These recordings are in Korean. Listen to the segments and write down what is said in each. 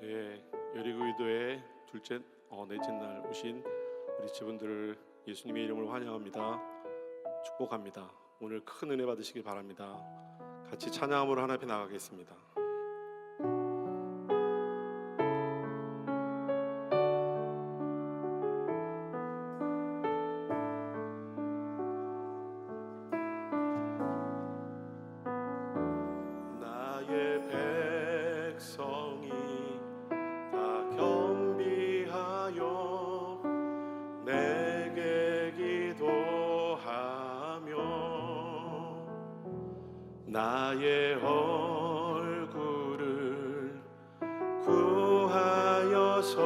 네, 여리고기도의 넷째 날 오신 우리 지분들을 예수님의 이름으로 환영합니다. 축복합니다. 오늘 큰 은혜 받으시길 바랍니다. 같이 찬양함으로 하나님 앞에 나가겠습니다. 나의 백성이 다 겸비하여 내게 기도하며 나의 얼굴을 구하여서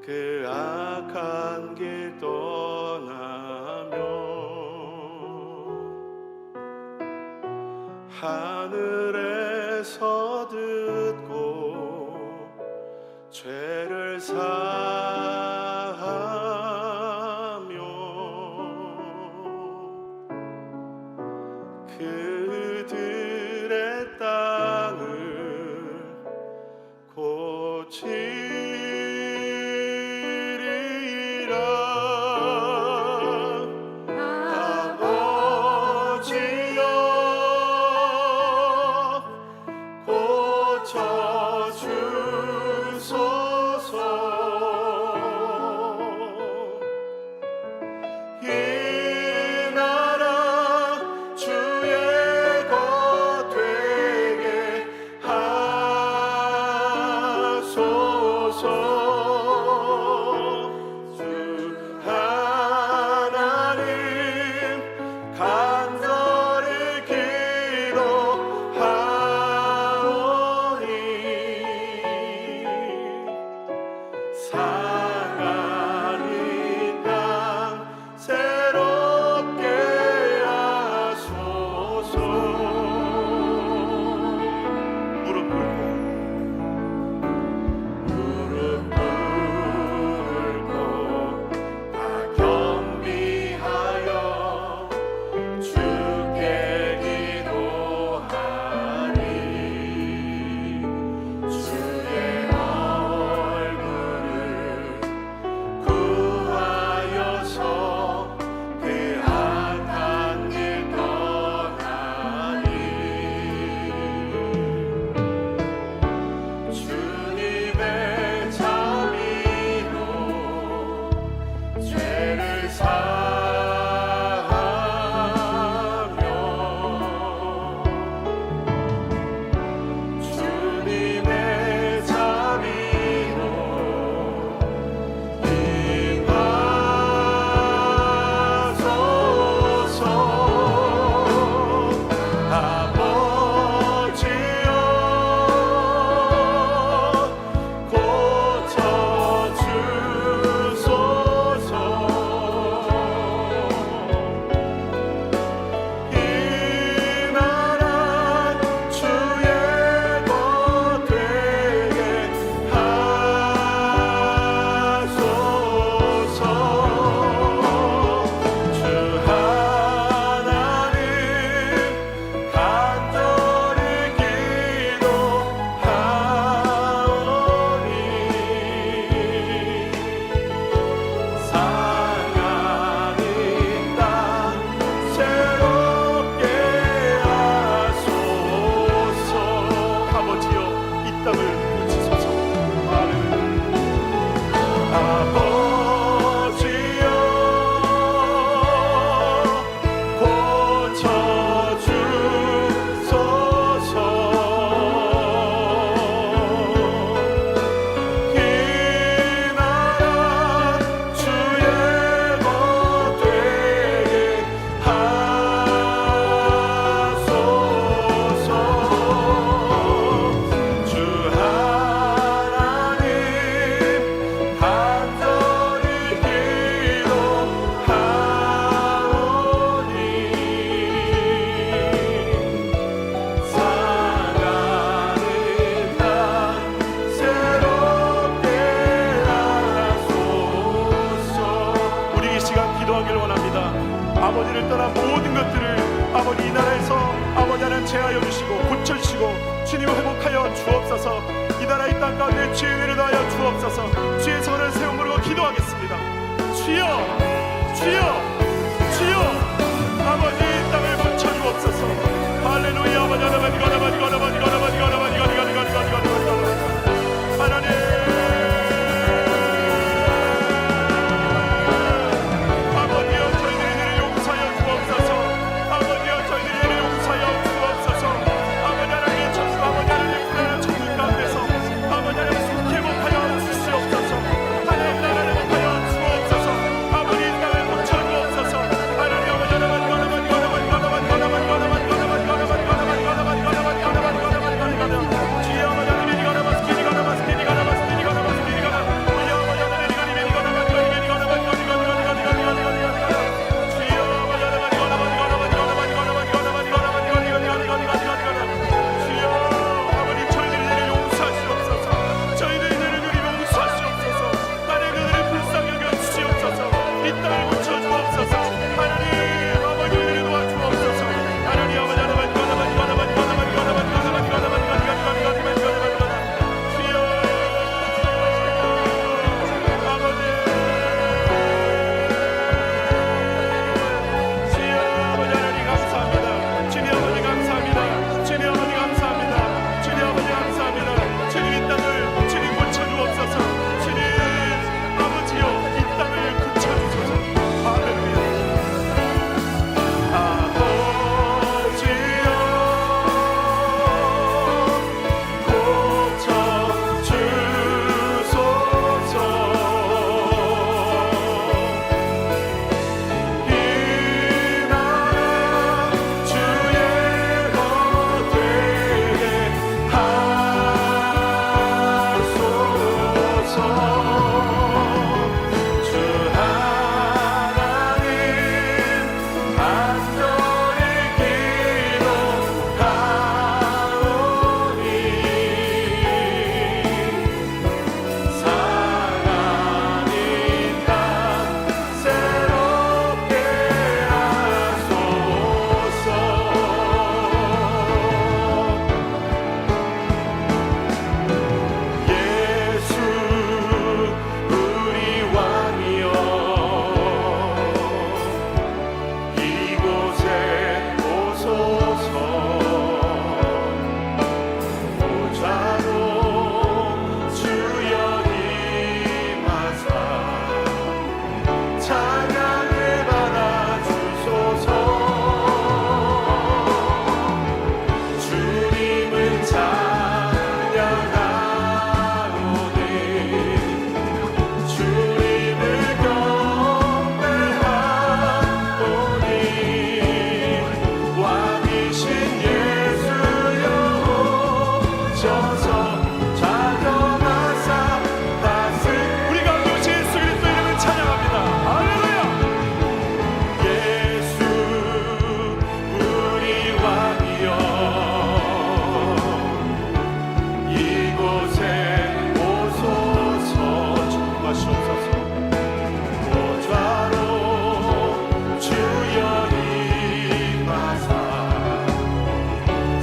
그 악한 길 떠나며 하늘에서 듣고 죄를 사하며 그들의 땅을 고치리라. 아버지여 고쳐주소서. 이 나라 주의 것 되게 하소서. 주 하나님 간절히 기도하오니 상한 이 땅 새롭게 하소서. 무릎 꿇고 다 겸비하여 주께 기도하리. 주의 얼굴을 구하여서 그 악한 길 떠나리. 주님의 자비로 죄를 사하며 주님의 자비로 임하소서. 아버지여 고쳐주소서. 이 나라 주의 것 되게 하소서. 주 하나님 간절히 기도하오니 상한 이 땅 새롭게 하소서. 아버지여 이 땅을 고치소서. 아버지여 고쳐주소서. 이 나라 주의 것 되게 하소서. 주 하나님 땅 가운데 주의 은혜를 더하여 주옵소서. 주의 손을 세우므로 기도하겠습니다. 주여, 주여, 주여, 아버지 이 땅을 고쳐 주옵소서. 할렐루야. 아버지 하나님,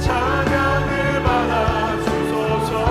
찬양을 받아 주소서.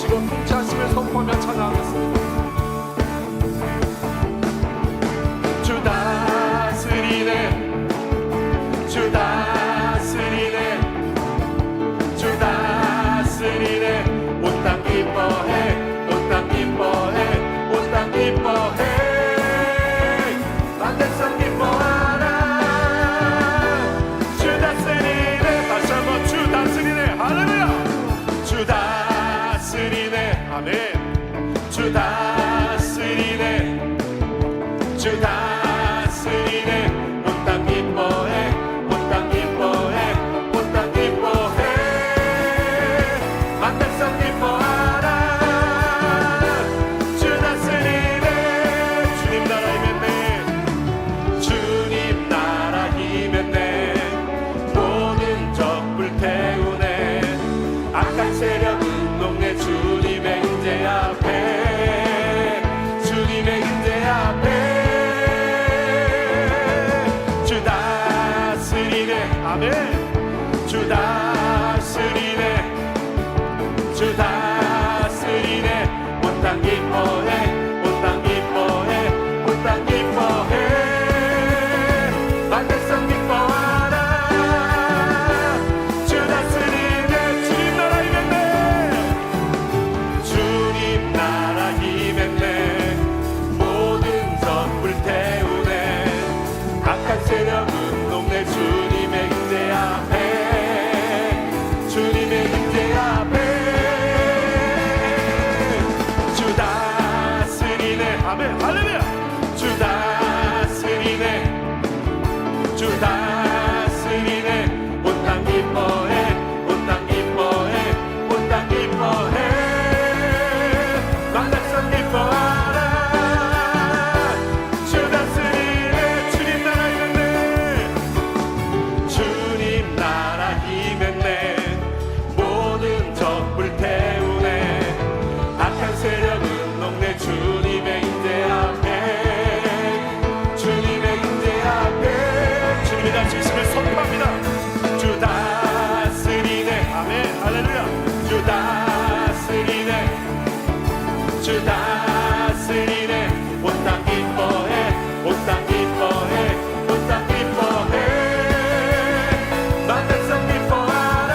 주시고 통치하심을 선포하며 찬양하겠습니다. 주 다스리네, 주 다스리네, 주 다스리네. 온 땅 기뻐해, 온 땅 기뻐해, 온 땅 기뻐해. 만대성 기뻐하라. 주 다스리네. 다시 한번 주 다스리네. 할렐루야. 주 다스리네. 아멘. 주 다스리네, 주 다스리네. 온 땅 기뻐해, 온 땅 기뻐해, 온 땅 기뻐해. 만백성 기뻐하라. 주 다스리네. 주님 나라 임했네, 주님 나라 임했네. 모든 적 불태우네. 악한 세력은 녹네. 주님의 임재 앞에, 주님의 임재 앞에. 주 다스리네. 아멘. 주 다스리네, 주 다스리네. 온 땅 기뻐해, 온 땅 기뻐해, 온 땅 기뻐해. 만대성 기뻐하라. 주 다스리네. 주님 나라 임했네, 주님 나라 임했네. 모든 적 불태우네. 악한 세력은 녹네. 주님의 임재 앞에, 주님의 임재 앞에. 주 다스리네. 아멘. 할렐루야. 주 다스리네, 주 다스리네. 온 땅 기뻐해, 온 땅 기뻐해, 온 땅 기뻐해. 만백성 기뻐하라. 주 다스리네. 주님 나라 임했네, 주님 나라 임했네. 모든 적 불태우네. 악한 세력은 녹네. 주님의 임재 앞에, 주님의 임재 앞에. 주님이 다스리심을 선포합니다. 주 다스리네. 아멘. 할렐루야. 주 다스리네, 주 다스리네. 온 땅 기뻐해, 온 땅 기뻐해, 온 땅 기뻐해. 만백성 기뻐하라.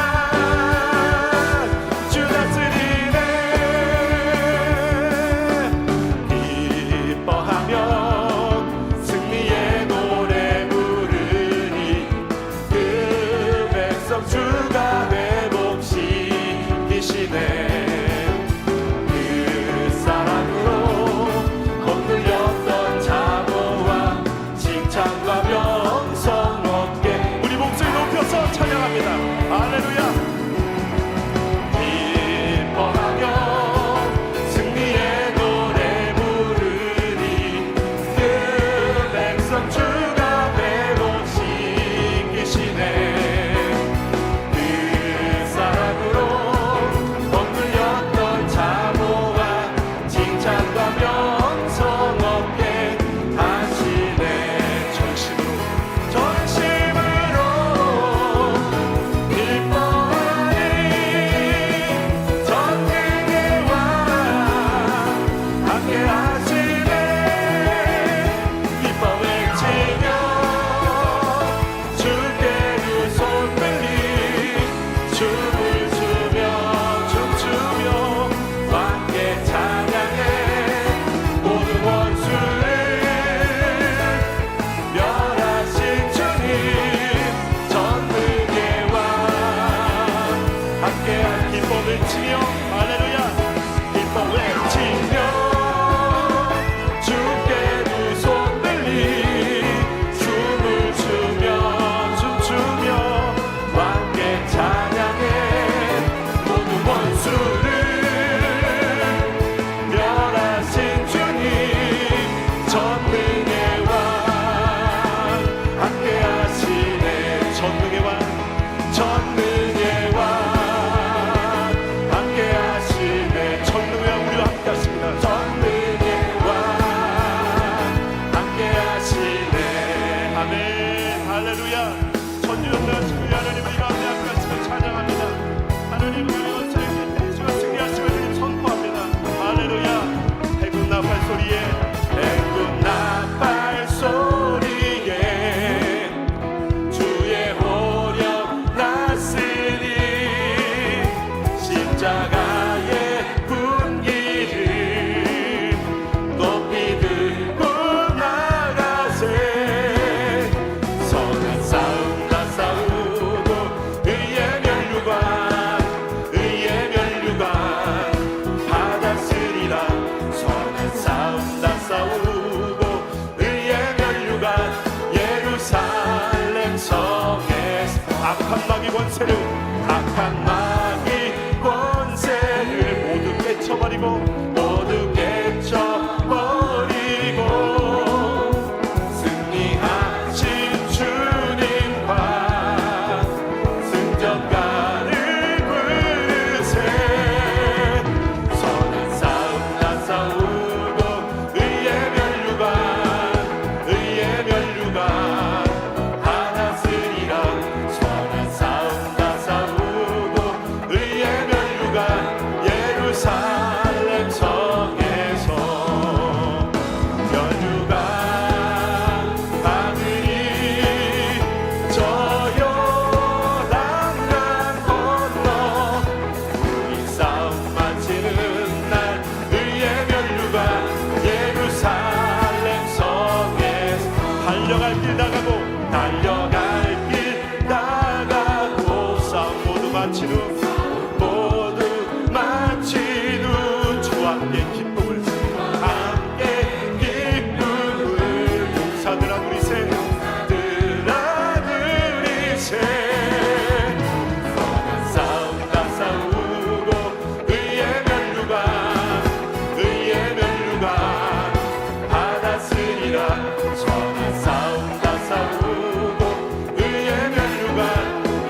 주 다스리네. 기뻐하며 승리의 노래 부르니 그 백성 주가 회복시키시네. 그 사랑으로 악한 마귀 권세를 악한 마귀 권세를 모두 깨쳐버리고 모두 깨쳐버리고 승리하신 주님과 승전가를 부르세 선한 싸움 다 싸우고 의의 면류관 받았으리라 선한 싸움 다 싸우고 의의 면류관 예루살렘 성에서 면류관 하늘이 저 요단강 건너 우리 싸움 마치는 날 의의 면류관 예루살렘 성에서 달려갈 길 나가고 달려갈 길 나가고 싸움 모두 마친 후 주 함께 기쁨을 봉사들아 누리세 선한 싸움 다 싸우고 의의 면류관 받았으리라 선한 싸움 다 싸우고 의의 면류관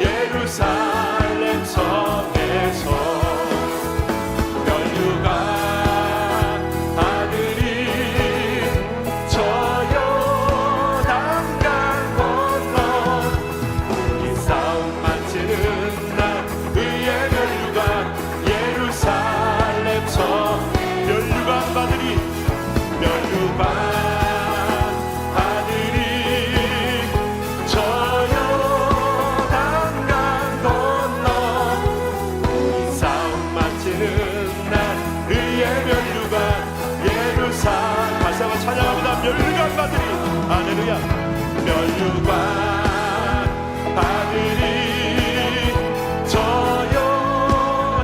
예루살렘 성에서 면류관 하늘이 저 요단강 건너 우리 싸움 마치는 날 의의 면류관 예루살렘 성 면류관 하늘이 저 요단강 건너 우리 싸움 마치는 날 의의 면류관 예루살렘 다시 한번 찬양합니다. 면류관 바들이 할렐루야 면류관 바들이 저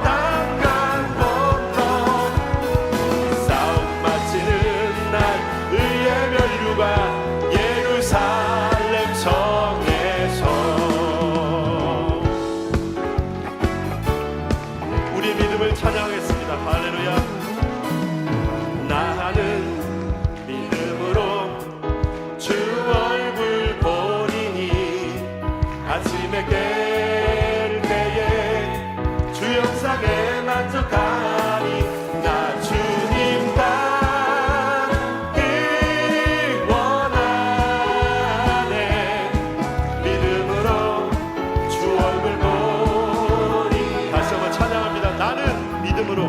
요단강 건너 싸움 마치는 날 의의 면류관 예루살렘 성에서 우리 믿음을 찬양하겠습니다. 할렐루야 나는 믿음으로 주 얼굴 보리니 아침에 깰 때에 주 영상에 만족하니 나 주님 닮기 원하네 믿음으로 주 얼굴 보리 다시 한번 찬양합니다. 나는 믿음으로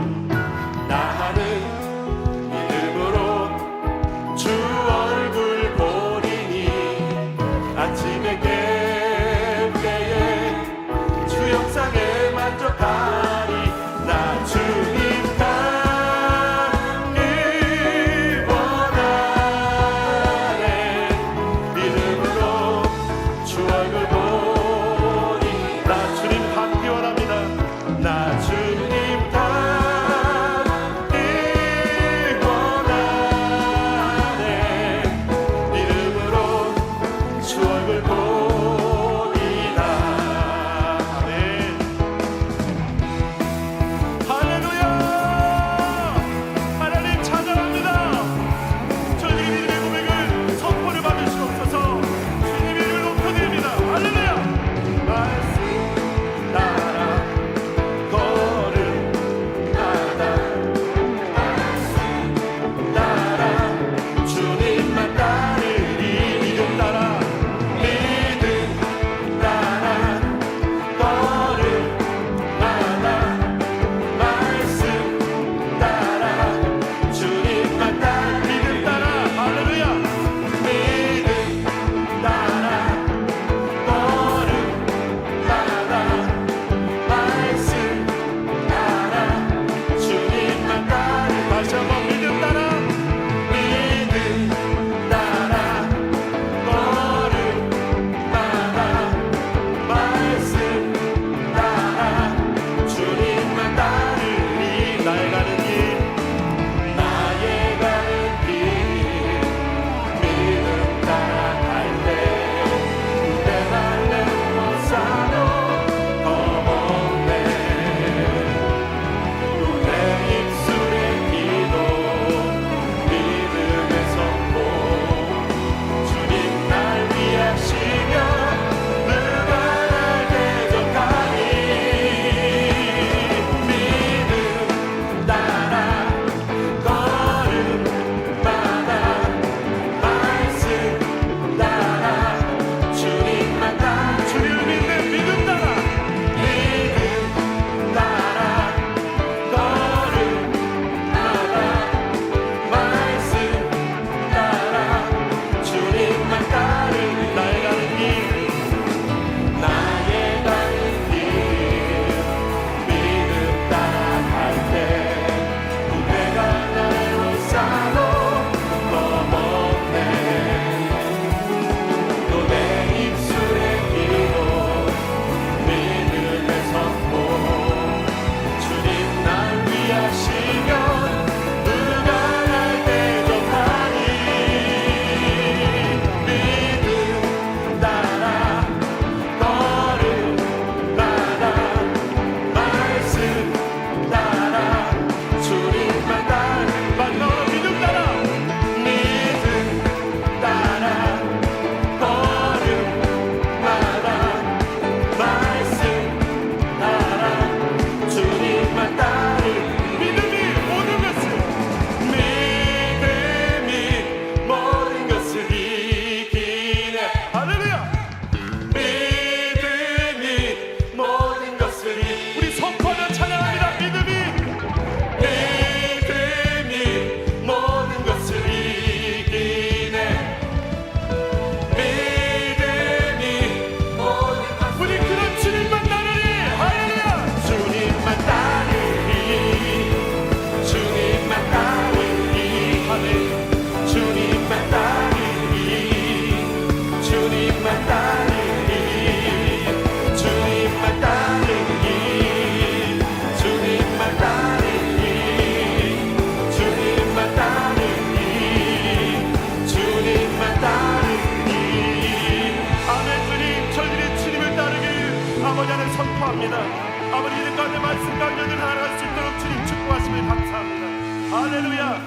할렐루야.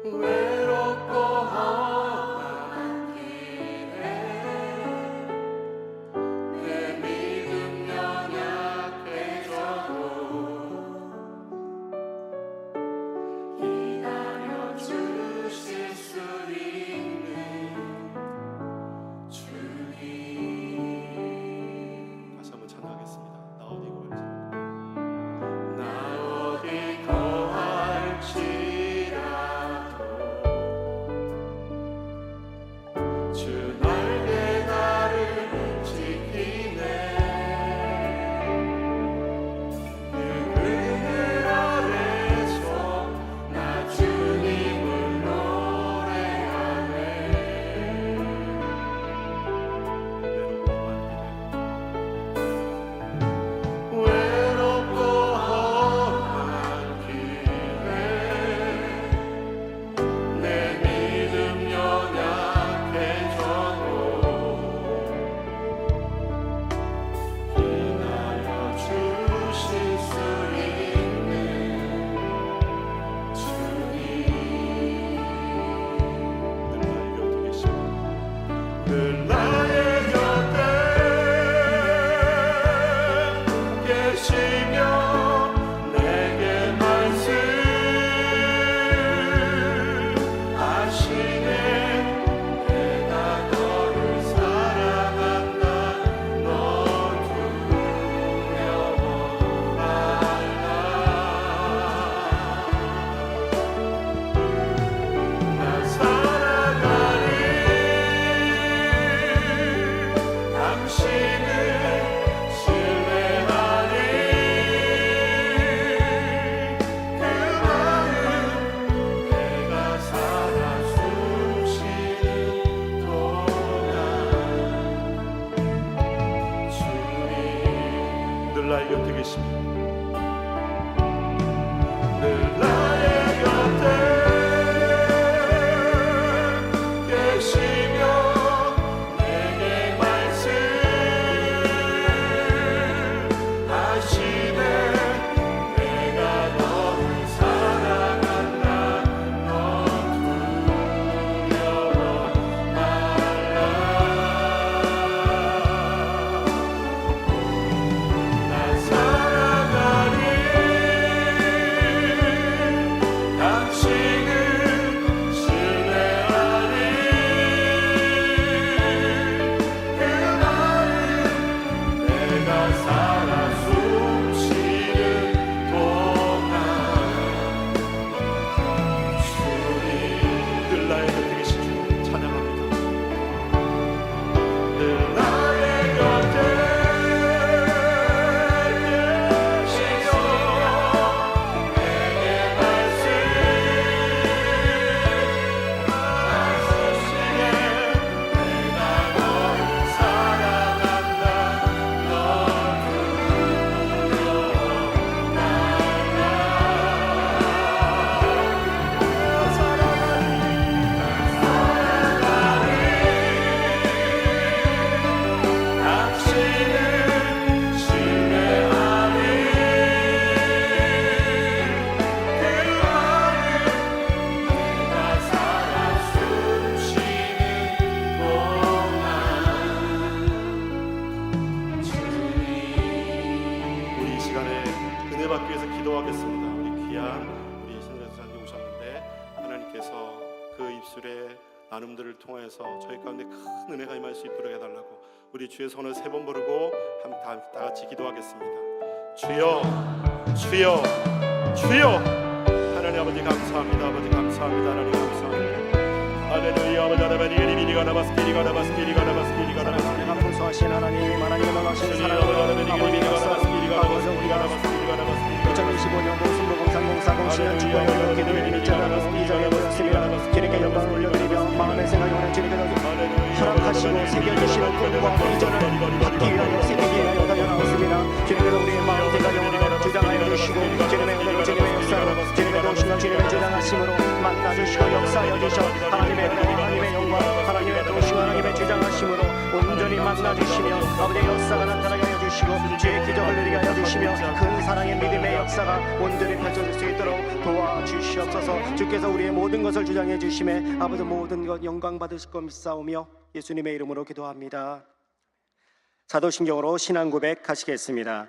외롭고 험한 길에 내 믿음 연약해져도 기다려 주실 수 있는 주님. 다시 한번 찬양하겠습니다. 나 어디 거할지 나 어디 거할지라도 주 날개 나를 지키네. 그 그늘 아래서 나 주님을 노래하네. 외롭고 험한 외롭고 험한 길에 내 믿음 연약해져도 기다려 주실 수 있는 주님. 늘 나의 곁에 계시고 늘 나의 곁에 계시며 내게 말씀하시네. 내가 너를 사랑한다. 넌 두려워 말라. 나 살아가리. 당신을 신뢰하리. 그 마음 내가 살아 숨쉬는 동안 주님. 늘 나의 곁에 계십니다. 늘 나의 곁에 계시며 내게 말씀하시네. 내가 너를 사랑한다. 넌 두려워 말라. 나 살아가리. 당신을 신뢰하리. 그 마음 내가 살아 숨쉬는 동안 주님. 늘 나의 곁에 계신 주 찬양합니다. 늘 나의 곁에 계시며 내게 말씀하시네. 내가 너를 사랑한다. 넌 두려워 말라. 당신을 신뢰하리. 그 마음 내가 살아 숨쉬는 동안 주님. 우리 이 시간에 은혜 받기 위해서 기도하겠습니다. 우리 귀한 우리 신자사님 오셨는데 하나님께서 그 입술의 나눔들을 통해서 저희 가운데 큰 은혜가 임할 수 있도록 해달라고 우리 주의 손을 3번 부르고 다 같이 기도하겠습니다. 주여, 주여, 주여. 하나님 아버지 감사합니다. 아버지 감사합니다. 하나님 감사합니다. 내가 무서워하신 하나님, 하나님의 놀라신 사랑으로 아버지 역사, 아버지 우리가 2025년도 순복음상 040 신년 축복의 기도의 이 자리에 모였습니다. 주님께 영광을 올려드리며 마음의 생각 영혼의 주님께서 허락하시고 새겨주시는 꿈과 비전을 받기 위하여 새기기 위하여 달려나왔습니다. 주님께서 우리의 마음 생각 영혼을 주장하여 주시고 주님의 은혜로 주님의 역사로 주님의 도우심과 주님의 주장하심으로 만나주시고 역사하여 주셔 하나님의 은혜와 하나님의 영광 하나님의 도우심과 하나님의 주장하심으로 온전히 만나주시며 아버지의 역사가 나타나게 하여 주시고 주의 기적을 누리게 하여 주시며 큰 사랑의 믿음의 역사가 온전히 펼쳐질 수 있도록 도와주시옵소서. 주께서 우리의 모든 것을 주장해 주심에 아버지 모든 것 영광 받으실 것 믿사오며 예수님의 이름으로 기도합니다. 사도신경으로 신앙 고백하시겠습니다.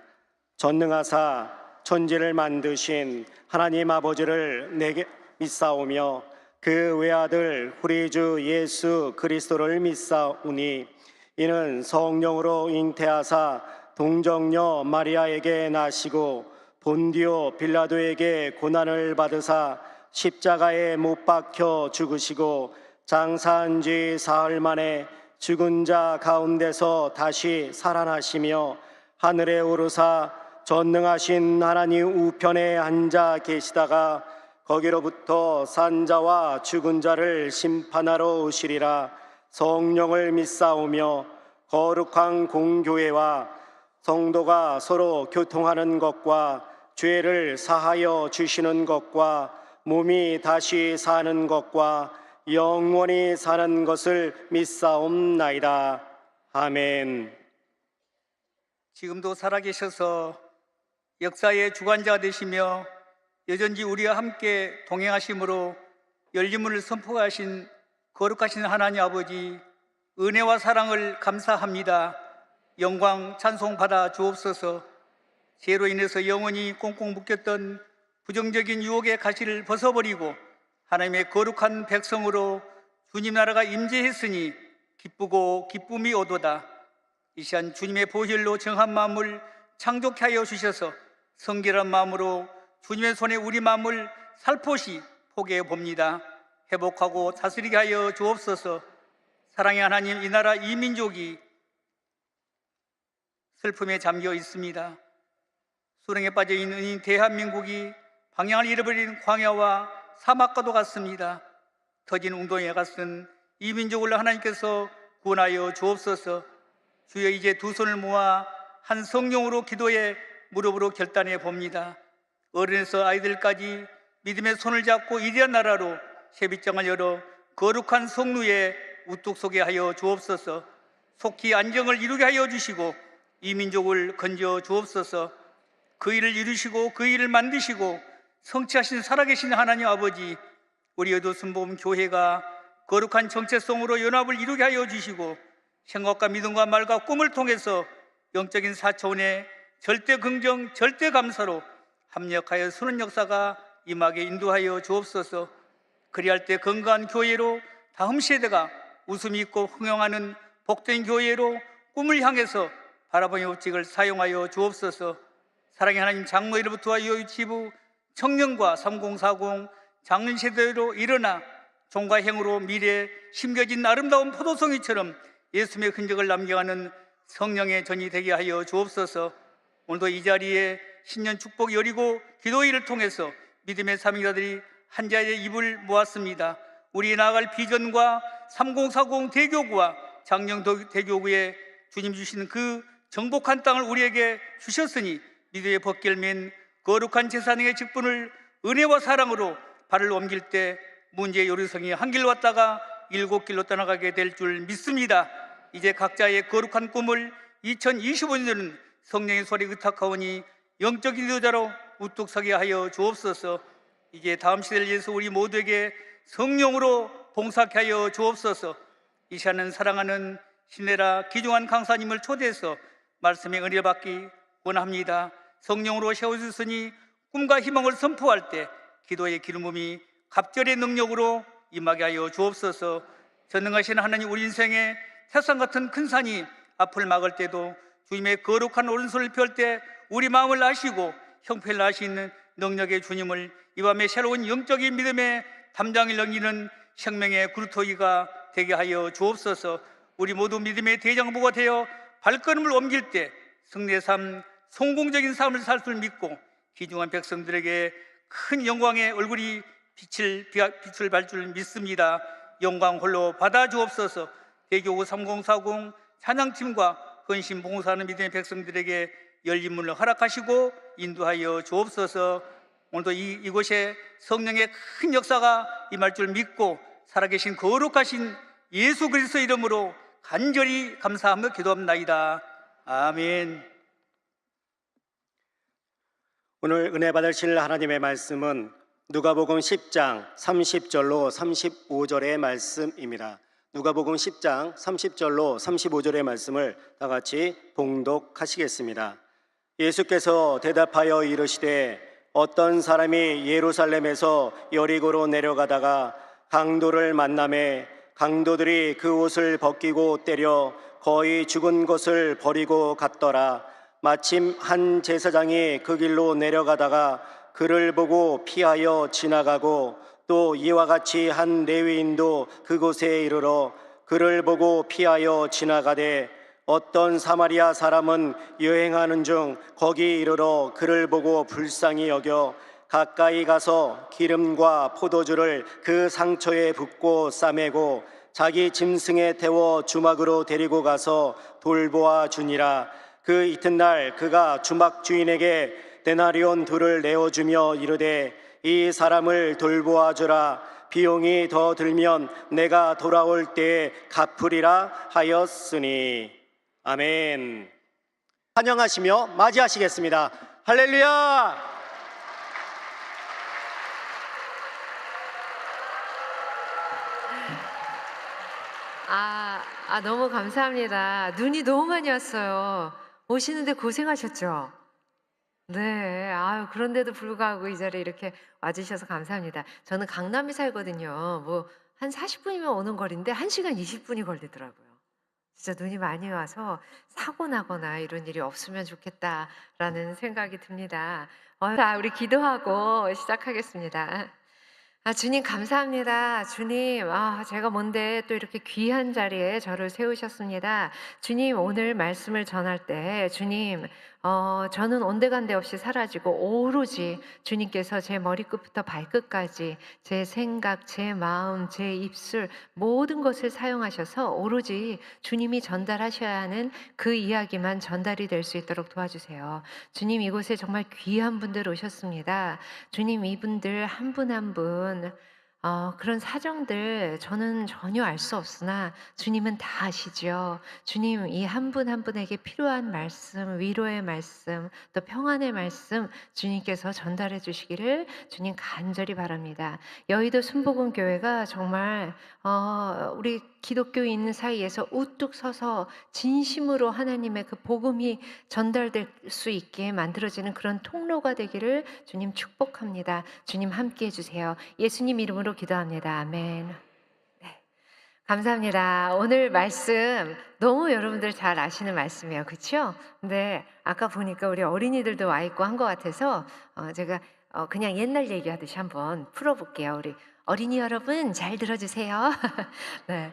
전능하사 천지를 만드신 하나님 아버지를 내게 믿사오며 그 외아들 우리 주 예수 그리스도를 믿사오니 이는 성령으로 잉태하사 동정녀 마리아에게 나시고 본디오 빌라도에게 고난을 받으사 십자가에 못 박혀 죽으시고 장사한 지 사흘 만에 죽은 자 가운데서 다시 살아나시며 하늘에 오르사 전능하신 하나님 우편에 앉아 계시다가 거기로부터 산자와 죽은 자를 심판하러 오시리라. 성령을 믿사오며 거룩한 공교회와 성도가 서로 교통하는 것과 죄를 사하여 주시는 것과 몸이 다시 사는 것과 영원히 사는 것을 믿사옵나이다. 아멘. 지금도 살아계셔서 역사의 주관자가 되시며 여전히 우리와 함께 동행하심으로 열림을 선포하신 거룩하신 하나님 아버지, 은혜와 사랑을 감사합니다. 영광 찬송 받아 주옵소서. 죄로 인해서 영원히 꽁꽁 묶였던 부정적인 유혹의 가시를 벗어버리고 하나님의 거룩한 백성으로 주님 나라가 임재했으니 기쁘고 기쁨이 오도다. 이 시간 주님의 보혈로 정한 마음을 창조케 하여 주셔서 성결한 마음으로 주님의 손에 우리 마음을 살포시 포개해 봅니다. 회복하고 다스리게 하여 주옵소서. 사랑의 하나님, 이 나라 이 민족이 슬픔에 잠겨 있습니다. 수렁에 빠져 있는 이 대한민국이 방향을 잃어버린 광야와 사막과도 같습니다. 터진 웅덩이에 같은 이 민족을 하나님께서 구원하여 주옵소서. 주여, 이제 두 손을 모아 한 성령으로 기도해 무릎으로 결단해 봅니다. 어른에서 아이들까지 믿음의 손을 잡고 위대한 나라로 세빛장을 열어 거룩한 성루에 우뚝 서게 하여 주옵소서. 속히 안정을 이루게 하여 주시고 이 민족을 건져 주옵소서. 그 일을 이루시고 그 일을 만드시고 성취하신 살아계신 하나님 아버지, 우리 여도순복음 교회가 거룩한 정체성으로 연합을 이루게 하여 주시고 생각과 믿음과 말과 꿈을 통해서 영적인 4차원의 절대 긍정, 절대 감사로 합력하여 수는 역사가 임하게 인도하여 주옵소서. 그리할 때 건강한 교회로 다음 세대가 웃음이 있고 흥영하는 복된 교회로 꿈을 향해서 바라보는 법칙을 사용하여 주옵소서. 사랑의 하나님, 장로회로부터 유치부 청년과 3040 장년 세대로 일어나 종과 행으로 미래에 심겨진 아름다운 포도송이처럼 예수님의 흔적을 남겨가는 성령의 전이 되게 하여 주옵소서. 오늘도 이 자리에 신년 축복 여리고 기도회를 통해서 믿음의 사명자들이 한 자리에 입을 모았습니다. 우리 나아갈 비전과 3040 대교구와 장령 대교구에 주님 주신 그 정복한 땅을 우리에게 주셨으니 믿음의 벗결맨 거룩한 제사장의 직분을 은혜와 사랑으로 발을 옮길 때 문제의 요리성이 한 길 왔다가 7길로 떠나가게 될 줄 믿습니다. 이제 각자의 거룩한 꿈을 2025년에는 성령의 소리 의탁하오니 영적인 인도자로 우뚝 서게 하여 주옵소서. 이제 다음 시대를 위해서 우리 모두에게 성령으로 봉사케 하여 주옵소서. 이 시간은 사랑하는 신내라 기중한 강사님을 초대해서 말씀의 은혜 받기 원합니다. 성령으로 세워주셨으니 꿈과 희망을 선포할 때 기도의 기름붐이 갑절의 능력으로 임하게 하여 주옵소서. 전능하신 하나님, 우리 인생의 태산 같은 큰 산이 앞을 막을 때도 주님의 거룩한 오른손을 펼 때 우리 마음을 아시고 형편을 아시는 능력의 주님을 이 밤에 새로운 영적인 믿음의 담장을 넘기는 생명의 그루터기가 되게 하여 주옵소서. 우리 모두 믿음의 대장부가 되어 발걸음을 옮길 때 승리의 삶, 성공적인 삶을 살 줄 믿고 귀중한 백성들에게 큰 영광의 얼굴이 빛을 발 줄 믿습니다. 영광 홀로 받아 주옵소서. 대교구 3040 찬양팀과 헌신 봉사하는 믿음의 백성들에게 열린 문을 허락하시고 인도하여 주옵소서. 오늘도 이곳에 성령의 큰 역사가 임할 줄 믿고 살아계신 거룩하신 예수 그리스도 이름으로 간절히 감사하며 기도합나이다. 아멘. 오늘 은혜 받으실 하나님의 말씀은 누가복음 10장 30절로 35절의 말씀입니다. 누가복음 10장 30절로 35절의 말씀을 다 같이 봉독하시겠습니다. 예수께서 대답하여 이르시되 어떤 사람이 예루살렘에서 여리고로 내려가다가 강도를 만나매 강도들이 그 옷을 벗기고 때려 거의 죽은 것을 버리고 갔더라. 마침 한 제사장이 그 길로 내려가다가 그를 보고 피하여 지나가고 또 이와 같이 한 레위인도 그곳에 이르러 그를 보고 피하여 지나가되 어떤 사마리아 사람은 여행하는 중 거기 이르러 그를 보고 불쌍히 여겨 가까이 가서 기름과 포도주를 그 상처에 붓고 싸매고 자기 짐승에 태워 주막으로 데리고 가서 돌보아 주니라. 그 이튿날 그가 주막 주인에게 데나리온 둘을 내어주며 이르되 이 사람을 돌보아 주라. 비용이 더 들면 내가 돌아올 때에 갚으리라 하였으니. 아멘. 환영하시며 맞이하시겠습니다. 할렐루야. 너무 감사합니다. 눈이 너무 많이 왔어요. 오시는데 고생하셨죠? 네, 그런데도 불구하고 이 자리에 이렇게 와주셔서 감사합니다. 저는 강남에 살거든요. 뭐 한 40분이면 오는 거리인데 1시간 20분이 걸리더라고요. 진짜 눈이 많이 와서 사고 나거나 이런 일이 없으면 좋겠다라는 생각이 듭니다. 자, 우리 기도하고 시작하겠습니다. 주님 감사합니다. 주님, 제가 뭔데 또 이렇게 귀한 자리에 저를 세우셨습니다. 주님, 오늘 말씀을 전할 때 주님, 저는 온데간데 없이 사라지고 오로지 주님께서 제 머리끝부터 발끝까지 제 생각, 제 마음, 제 입술 모든 것을 사용하셔서 오로지 주님이 전달하셔야 하는 그 이야기만 전달이 될 수 있도록 도와주세요. 주님, 이곳에 정말 귀한 분들 오셨습니다. 주님, 이분들 한 분 한 분 그런 사정들 저는 전혀 알 수 없으나 주님은 다 아시죠. 주님, 이 한 분 한 분에게 필요한 말씀, 위로의 말씀, 또 평안의 말씀 주님께서 전달해 주시기를 주님 간절히 바랍니다. 여의도 순복음교회가 정말 우리 기독교인 사이에서 우뚝 서서 진심으로 하나님의 그 복음이 전달될 수 있게 만들어지는 그런 통로가 되기를 주님 축복합니다. 주님 함께해 주세요. 예수님 이름으로 기도합니다. 아멘. 네, 감사합니다. 오늘 말씀 너무 여러분들 잘 아시는 말씀이에요. 그렇죠? 근데 아까 보니까 우리 어린이들도 와 있고 한 것 같아서 제가 그냥 옛날 얘기하듯이 한번 풀어볼게요. 우리 어린이 여러분 잘 들어주세요. 네.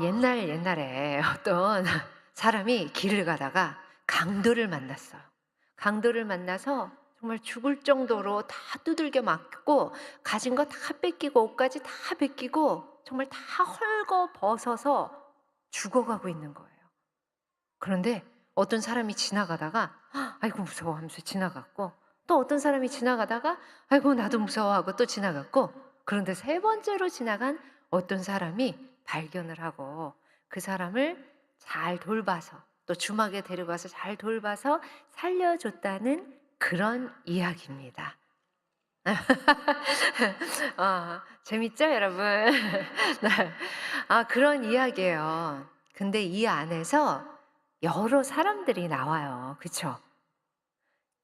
옛날에 어떤 사람이 길을 가다가 강도를 만났어요. 강도를 만나서 정말 죽을 정도로 다 두들겨 맞고 가진 거 다 뺏기고 옷까지 다 뺏기고 정말 다 헐거 벗어서 죽어가고 있는 거예요. 그런데 어떤 사람이 지나가다가 아이고 무서워 하면서 지나갔고 또 어떤 사람이 지나가다가 아이고 나도 무서워하고 또 지나갔고 그런데 세 번째로 지나간 어떤 사람이 발견을 하고 그 사람을 잘 돌봐서 또 주막에 데려가서 잘 돌봐서 살려줬다는 그런 이야기입니다. 재밌죠 여러분? 네. 그런 이야기예요. 근데 이 안에서 여러 사람들이 나와요. 그렇죠?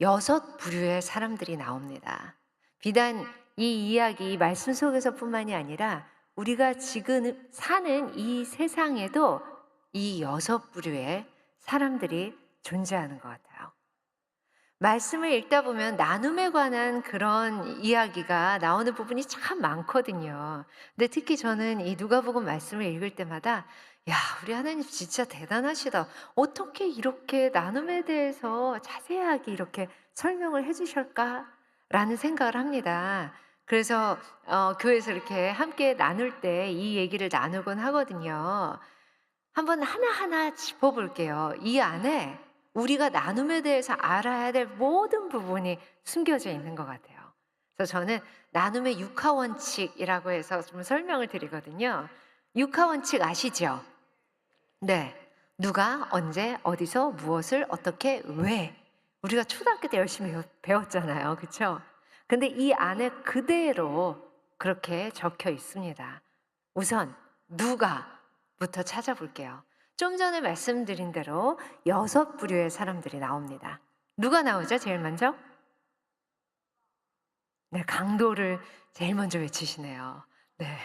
6부류의 사람들이 나옵니다. 비단 이 이야기, 이 말씀 속에서뿐만이 아니라 우리가 지금 사는 이 세상에도 이 6부류의 사람들이 존재하는 것 같아요. 말씀을 읽다 보면 나눔에 관한 그런 이야기가 나오는 부분이 참 많거든요. 근데 특히 저는 이 누가복음 말씀을 읽을 때마다 야, 우리 하나님 진짜 대단하시다. 어떻게 이렇게 나눔에 대해서 자세하게 이렇게 설명을 해 주실까라는 생각을 합니다. 그래서 교회에서 이렇게 함께 나눌 때 이 얘기를 나누곤 하거든요. 한번 하나하나 짚어볼게요. 이 안에 우리가 나눔에 대해서 알아야 될 모든 부분이 숨겨져 있는 것 같아요. 그래서 저는 나눔의 육하원칙이라고 해서 좀 설명을 드리거든요. 육하원칙 아시죠? 네. 누가, 언제, 어디서, 무엇을, 어떻게, 왜. 우리가 초등학교 때 열심히 배웠잖아요. 그렇죠? 근데 이 안에 그대로 그렇게 적혀 있습니다. 우선 누가부터 찾아볼게요. 좀 전에 말씀드린 대로 6부류의 사람들이 나옵니다. 누가 나오죠? 제일 먼저? 네, 강도를 제일 먼저 외치시네요. 네.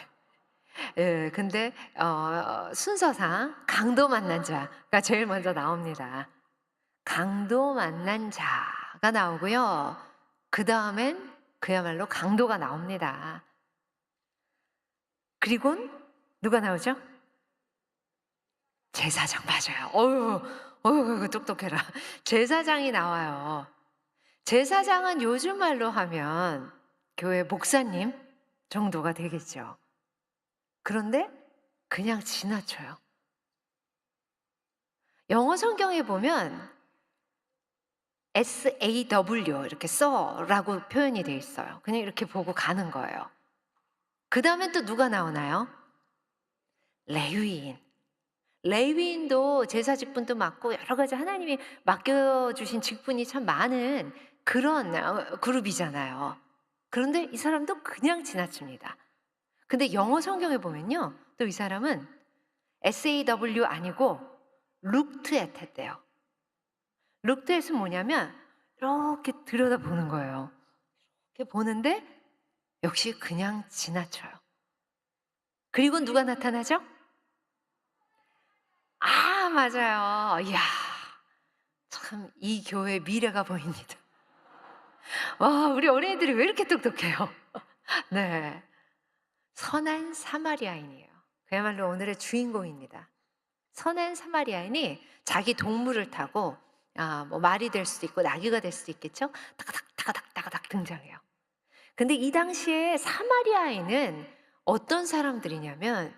예, 근데 순서상 강도 만난 자가 제일 먼저 나옵니다. 강도 만난 자가 나오고요. 그 다음엔 그야말로 강도가 나옵니다. 그리고는 누가 나오죠? 제사장, 맞아요. 어휴, 똑똑해라. 제사장이 나와요. 제사장은 요즘 말로 하면 교회 목사님 정도가 되겠죠. 그런데 그냥 지나쳐요. 영어 성경에 보면 SAW 이렇게 써라고 표현이 되어 있어요. 그냥 이렇게 보고 가는 거예요. 그 다음엔 또 누가 나오나요? 레위인. 레위인도 제사 직분도 맡고 여러 가지 하나님이 맡겨주신 직분이 참 많은 그런 그룹이잖아요. 그런데 이 사람도 그냥 지나칩니다. 근데 영어 성경에 보면요, 또 이 사람은 SAW 아니고 룩트엣 했대요. 룩트엣은 뭐냐면 이렇게 들여다보는 거예요. 이렇게 보는데 역시 그냥 지나쳐요. 그리고 누가 나타나죠? 아, 맞아요. 이야, 참 이 교회 미래가 보입니다. 와, 우리 어린이들이 왜 이렇게 똑똑해요? 네, 선한 사마리아인이에요. 그야말로 오늘의 주인공입니다. 선한 사마리아인이 자기 동물을 타고 뭐 말이 될 수도 있고 나귀가 될 수도 있겠죠. 타가닥 등장해요. 근데 이 당시에 사마리아인은 어떤 사람들이냐면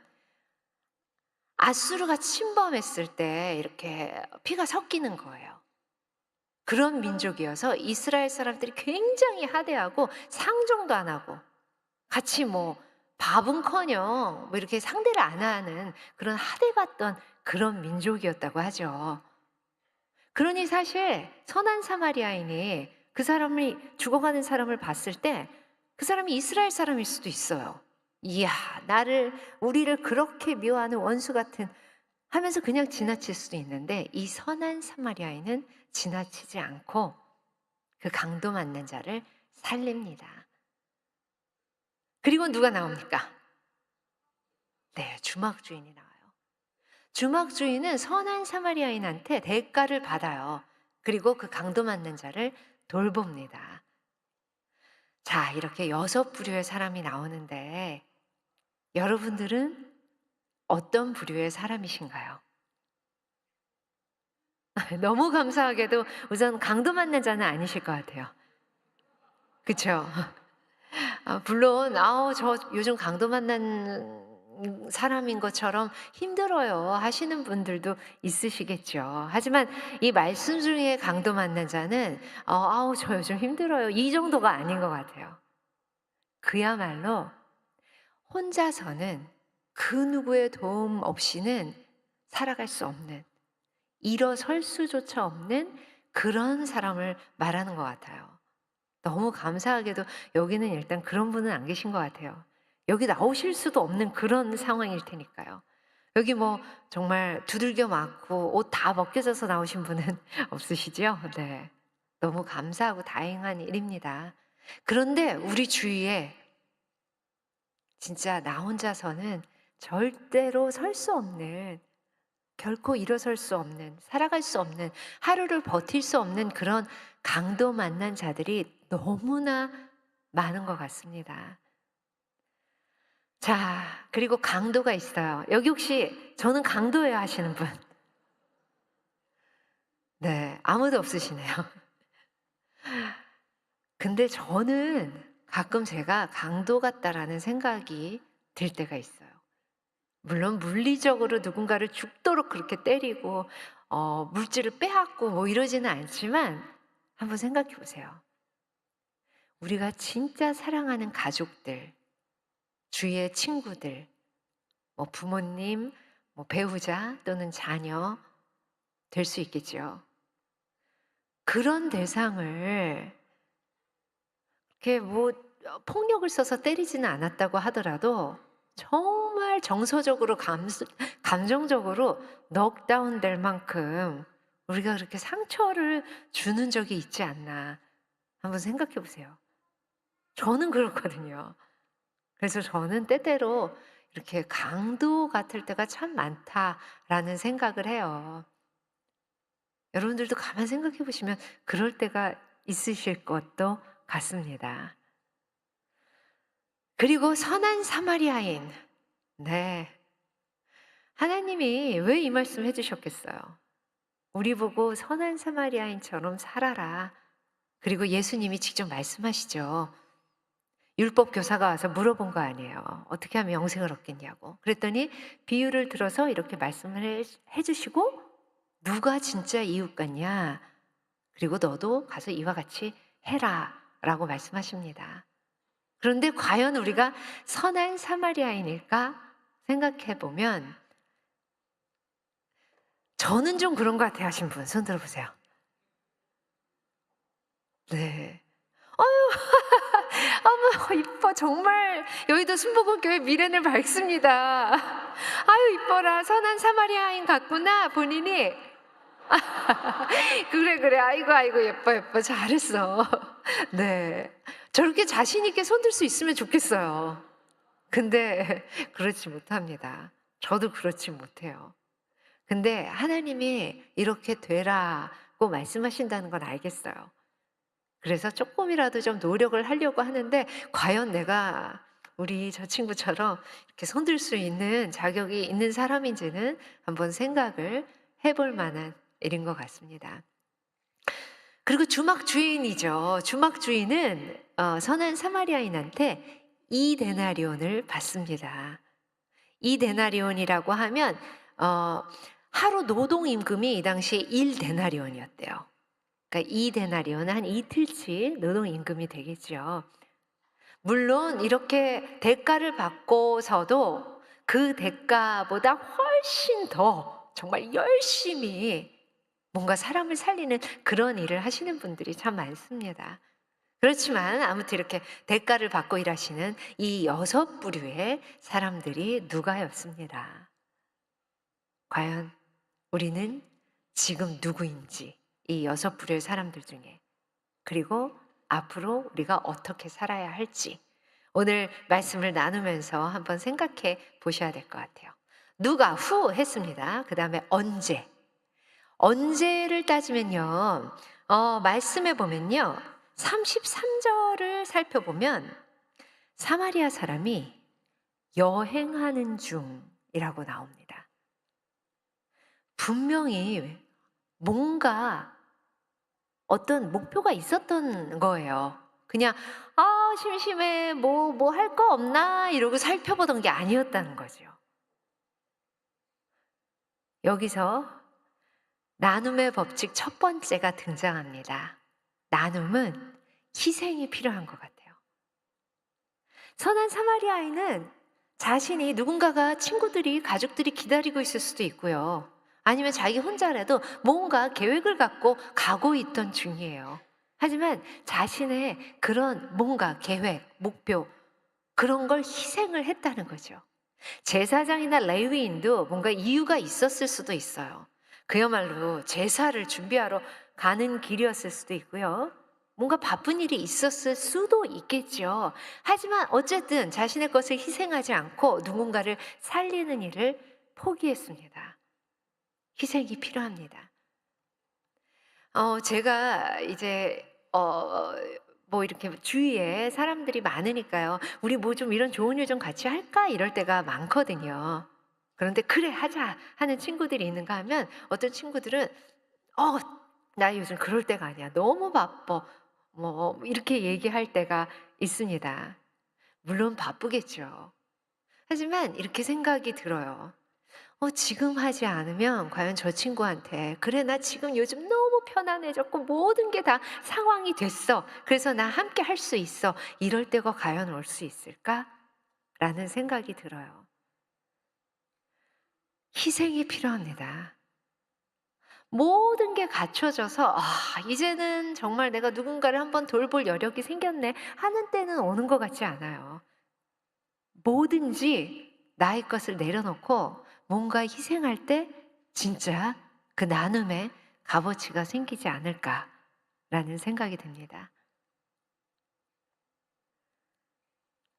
아수르가 침범했을 때 이렇게 피가 섞이는 거예요. 그런 민족이어서 이스라엘 사람들이 굉장히 하대하고 상종도 안 하고 같이 뭐 밥은커녕 뭐 이렇게 상대를 안 하는 그런 하대받던 그런 민족이었다고 하죠. 그러니 사실 선한 사마리아인이 그 사람이 죽어가는 사람을 봤을 때 그 사람이 이스라엘 사람일 수도 있어요. 이야, 우리를 그렇게 미워하는 원수 같은 하면서 그냥 지나칠 수도 있는데 이 선한 사마리아인은 지나치지 않고 그 강도 만난 자를 살립니다. 그리고 누가 나옵니까? 네, 주막주인이 나와요. 주막주인은 선한 사마리아인한테 대가를 받아요. 그리고 그 강도 만난 자를 돌봅니다. 자, 이렇게 6부류의 사람이 나오는데 여러분들은 어떤 부류의 사람이신가요? 너무 감사하게도 우선 강도 만난 자는 아니실 것 같아요. 그렇죠? 물론 저 요즘 강도 만난 사람인 것처럼 힘들어요 하시는 분들도 있으시겠죠. 하지만 이 말씀 중에 강도 만난 자는 저 요즘 힘들어요 이 정도가 아닌 것 같아요. 그야말로 혼자서는 그 누구의 도움 없이는 살아갈 수 없는, 일어설 수조차 없는 그런 사람을 말하는 것 같아요. 너무 감사하게도 여기는 일단 그런 분은 안 계신 것 같아요. 여기 나오실 수도 없는 그런 상황일 테니까요. 여기 뭐 정말 두들겨 맞고 옷 다 벗겨져서 나오신 분은 없으시죠? 네, 너무 감사하고 다행한 일입니다. 그런데 우리 주위에 진짜 나 혼자서는 절대로 설 수 없는 결코 일어설 수 없는, 살아갈 수 없는, 하루를 버틸 수 없는 그런 강도 만난 자들이 너무나 많은 것 같습니다. 자, 그리고 강도가 있어요. 여기 혹시 저는 강도예요 하시는 분? 네, 아무도 없으시네요. 근데 저는 가끔 제가 강도 같다라는 생각이 들 때가 있어요. 물론 물리적으로 누군가를 죽도록 그렇게 때리고 물질을 빼앗고 뭐 이러지는 않지만 한번 생각해 보세요. 우리가 진짜 사랑하는 가족들, 주위의 친구들, 뭐 부모님, 뭐 배우자 또는 자녀 될 수 있겠죠. 그런 대상을 이렇게 뭐 폭력을 써서 때리지는 않았다고 하더라도 정말 정서적으로 감정적으로 넉다운 될 만큼 우리가 그렇게 상처를 주는 적이 있지 않나 한번 생각해 보세요. 저는 그렇거든요. 그래서 저는 때때로 이렇게 강도 같을 때가 참 많다라는 생각을 해요. 여러분들도 가만 생각해 보시면 그럴 때가 있으실 것도 같습니다. 그리고 선한 사마리아인. 네. 하나님이 왜 이 말씀 해주셨겠어요? 우리 보고 선한 사마리아인처럼 살아라. 그리고 예수님이 직접 말씀하시죠. 율법 교사가 와서 물어본 거 아니에요. 어떻게 하면 영생을 얻겠냐고. 그랬더니 비유를 들어서 이렇게 말씀을 해주시고 누가 진짜 이웃 같냐? 그리고 너도 가서 이와 같이 해라 라고 말씀하십니다. 그런데 과연 우리가 선한 사마리아인일까 생각해 보면 저는 좀 그런 것 같아요 하신 분 손 들어보세요. 네. 어머 이뻐 정말 여의도 순복음교회 미래는 밝습니다. 아유 이뻐라 선한 사마리아인 같구나 본인이. 그래 아이고 예뻐 잘했어. 네 저렇게 자신 있게 손들 수 있으면 좋겠어요. 근데 그렇지 못합니다. 저도 그렇지 못해요. 근데 하나님이 이렇게 되라고 말씀하신다는 건 알겠어요. 그래서 조금이라도 좀 노력을 하려고 하는데 과연 내가 우리 저 친구처럼 이렇게 손들 수 있는 자격이 있는 사람인지는 한번 생각을 해볼 만한 일인 것 같습니다. 그리고 주막 주인이죠. 주막 주인은 선한 사마리아인한테 2데나리온을 받습니다. 2데나리온이라고 하면 하루 노동 임금이 이 당시에 1데나리온이었대요. 그러니까 2데나리온은 한 이틀치 노동 임금이 되겠죠. 물론 이렇게 대가를 받고서도 그 대가보다 훨씬 더 정말 열심히 뭔가 사람을 살리는 그런 일을 하시는 분들이 참 많습니다. 그렇지만 아무튼 이렇게 대가를 받고 일하시는 이 6부류의 사람들이 누가였습니다. 과연 우리는 지금 누구인지 이 6부류의 사람들 중에 그리고 앞으로 우리가 어떻게 살아야 할지 오늘 말씀을 나누면서 한번 생각해 보셔야 될 것 같아요. 누가 후 했습니다. 그 다음에 언제를 따지면요 말씀해 보면요 33절을 살펴보면 사마리아 사람이 여행하는 중이라고 나옵니다. 분명히 뭔가 어떤 목표가 있었던 거예요. 그냥 심심해 뭐 할 거 없나 이러고 살펴보던 게 아니었다는 거죠. 여기서 나눔의 법칙 첫 번째가 등장합니다. 나눔은 희생이 필요한 것 같아요. 선한 사마리아인은 자신이 누군가가 친구들이 가족들이 기다리고 있을 수도 있고요. 아니면 자기 혼자라도 뭔가 계획을 갖고 가고 있던 중이에요. 하지만 자신의 그런 뭔가 계획, 목표 그런 걸 희생을 했다는 거죠. 제사장이나 레위인도 뭔가 이유가 있었을 수도 있어요. 그야말로 제사를 준비하러 가는 길이었을 수도 있고요. 뭔가 바쁜 일이 있었을 수도 있겠죠. 하지만 어쨌든 자신의 것을 희생하지 않고 누군가를 살리는 일을 포기했습니다. 희생이 필요합니다. 제가 이제 뭐 이렇게 주위에 사람들이 많으니까요. 우리 뭐 좀 이런 좋은 일 좀 같이 할까? 이럴 때가 많거든요. 그런데 그래 하자 하는 친구들이 있는가 하면 어떤 친구들은 나 요즘 그럴 때가 아니야. 너무 바빠. 뭐 이렇게 얘기할 때가 있습니다. 물론 바쁘겠죠. 하지만 이렇게 생각이 들어요. 지금 하지 않으면 과연 저 친구한테 그래 나 지금 요즘 너무 편안해졌고 모든 게 다 상황이 됐어. 그래서 나 함께 할 수 있어. 이럴 때가 과연 올 수 있을까? 라는 생각이 들어요. 희생이 필요합니다. 모든 게 갖춰져서 이제는 정말 내가 누군가를 한번 돌볼 여력이 생겼네 하는 때는 오는 것 같지 않아요. 뭐든지 나의 것을 내려놓고 뭔가 희생할 때 진짜 그 나눔의 값어치가 생기지 않을까라는 생각이 듭니다.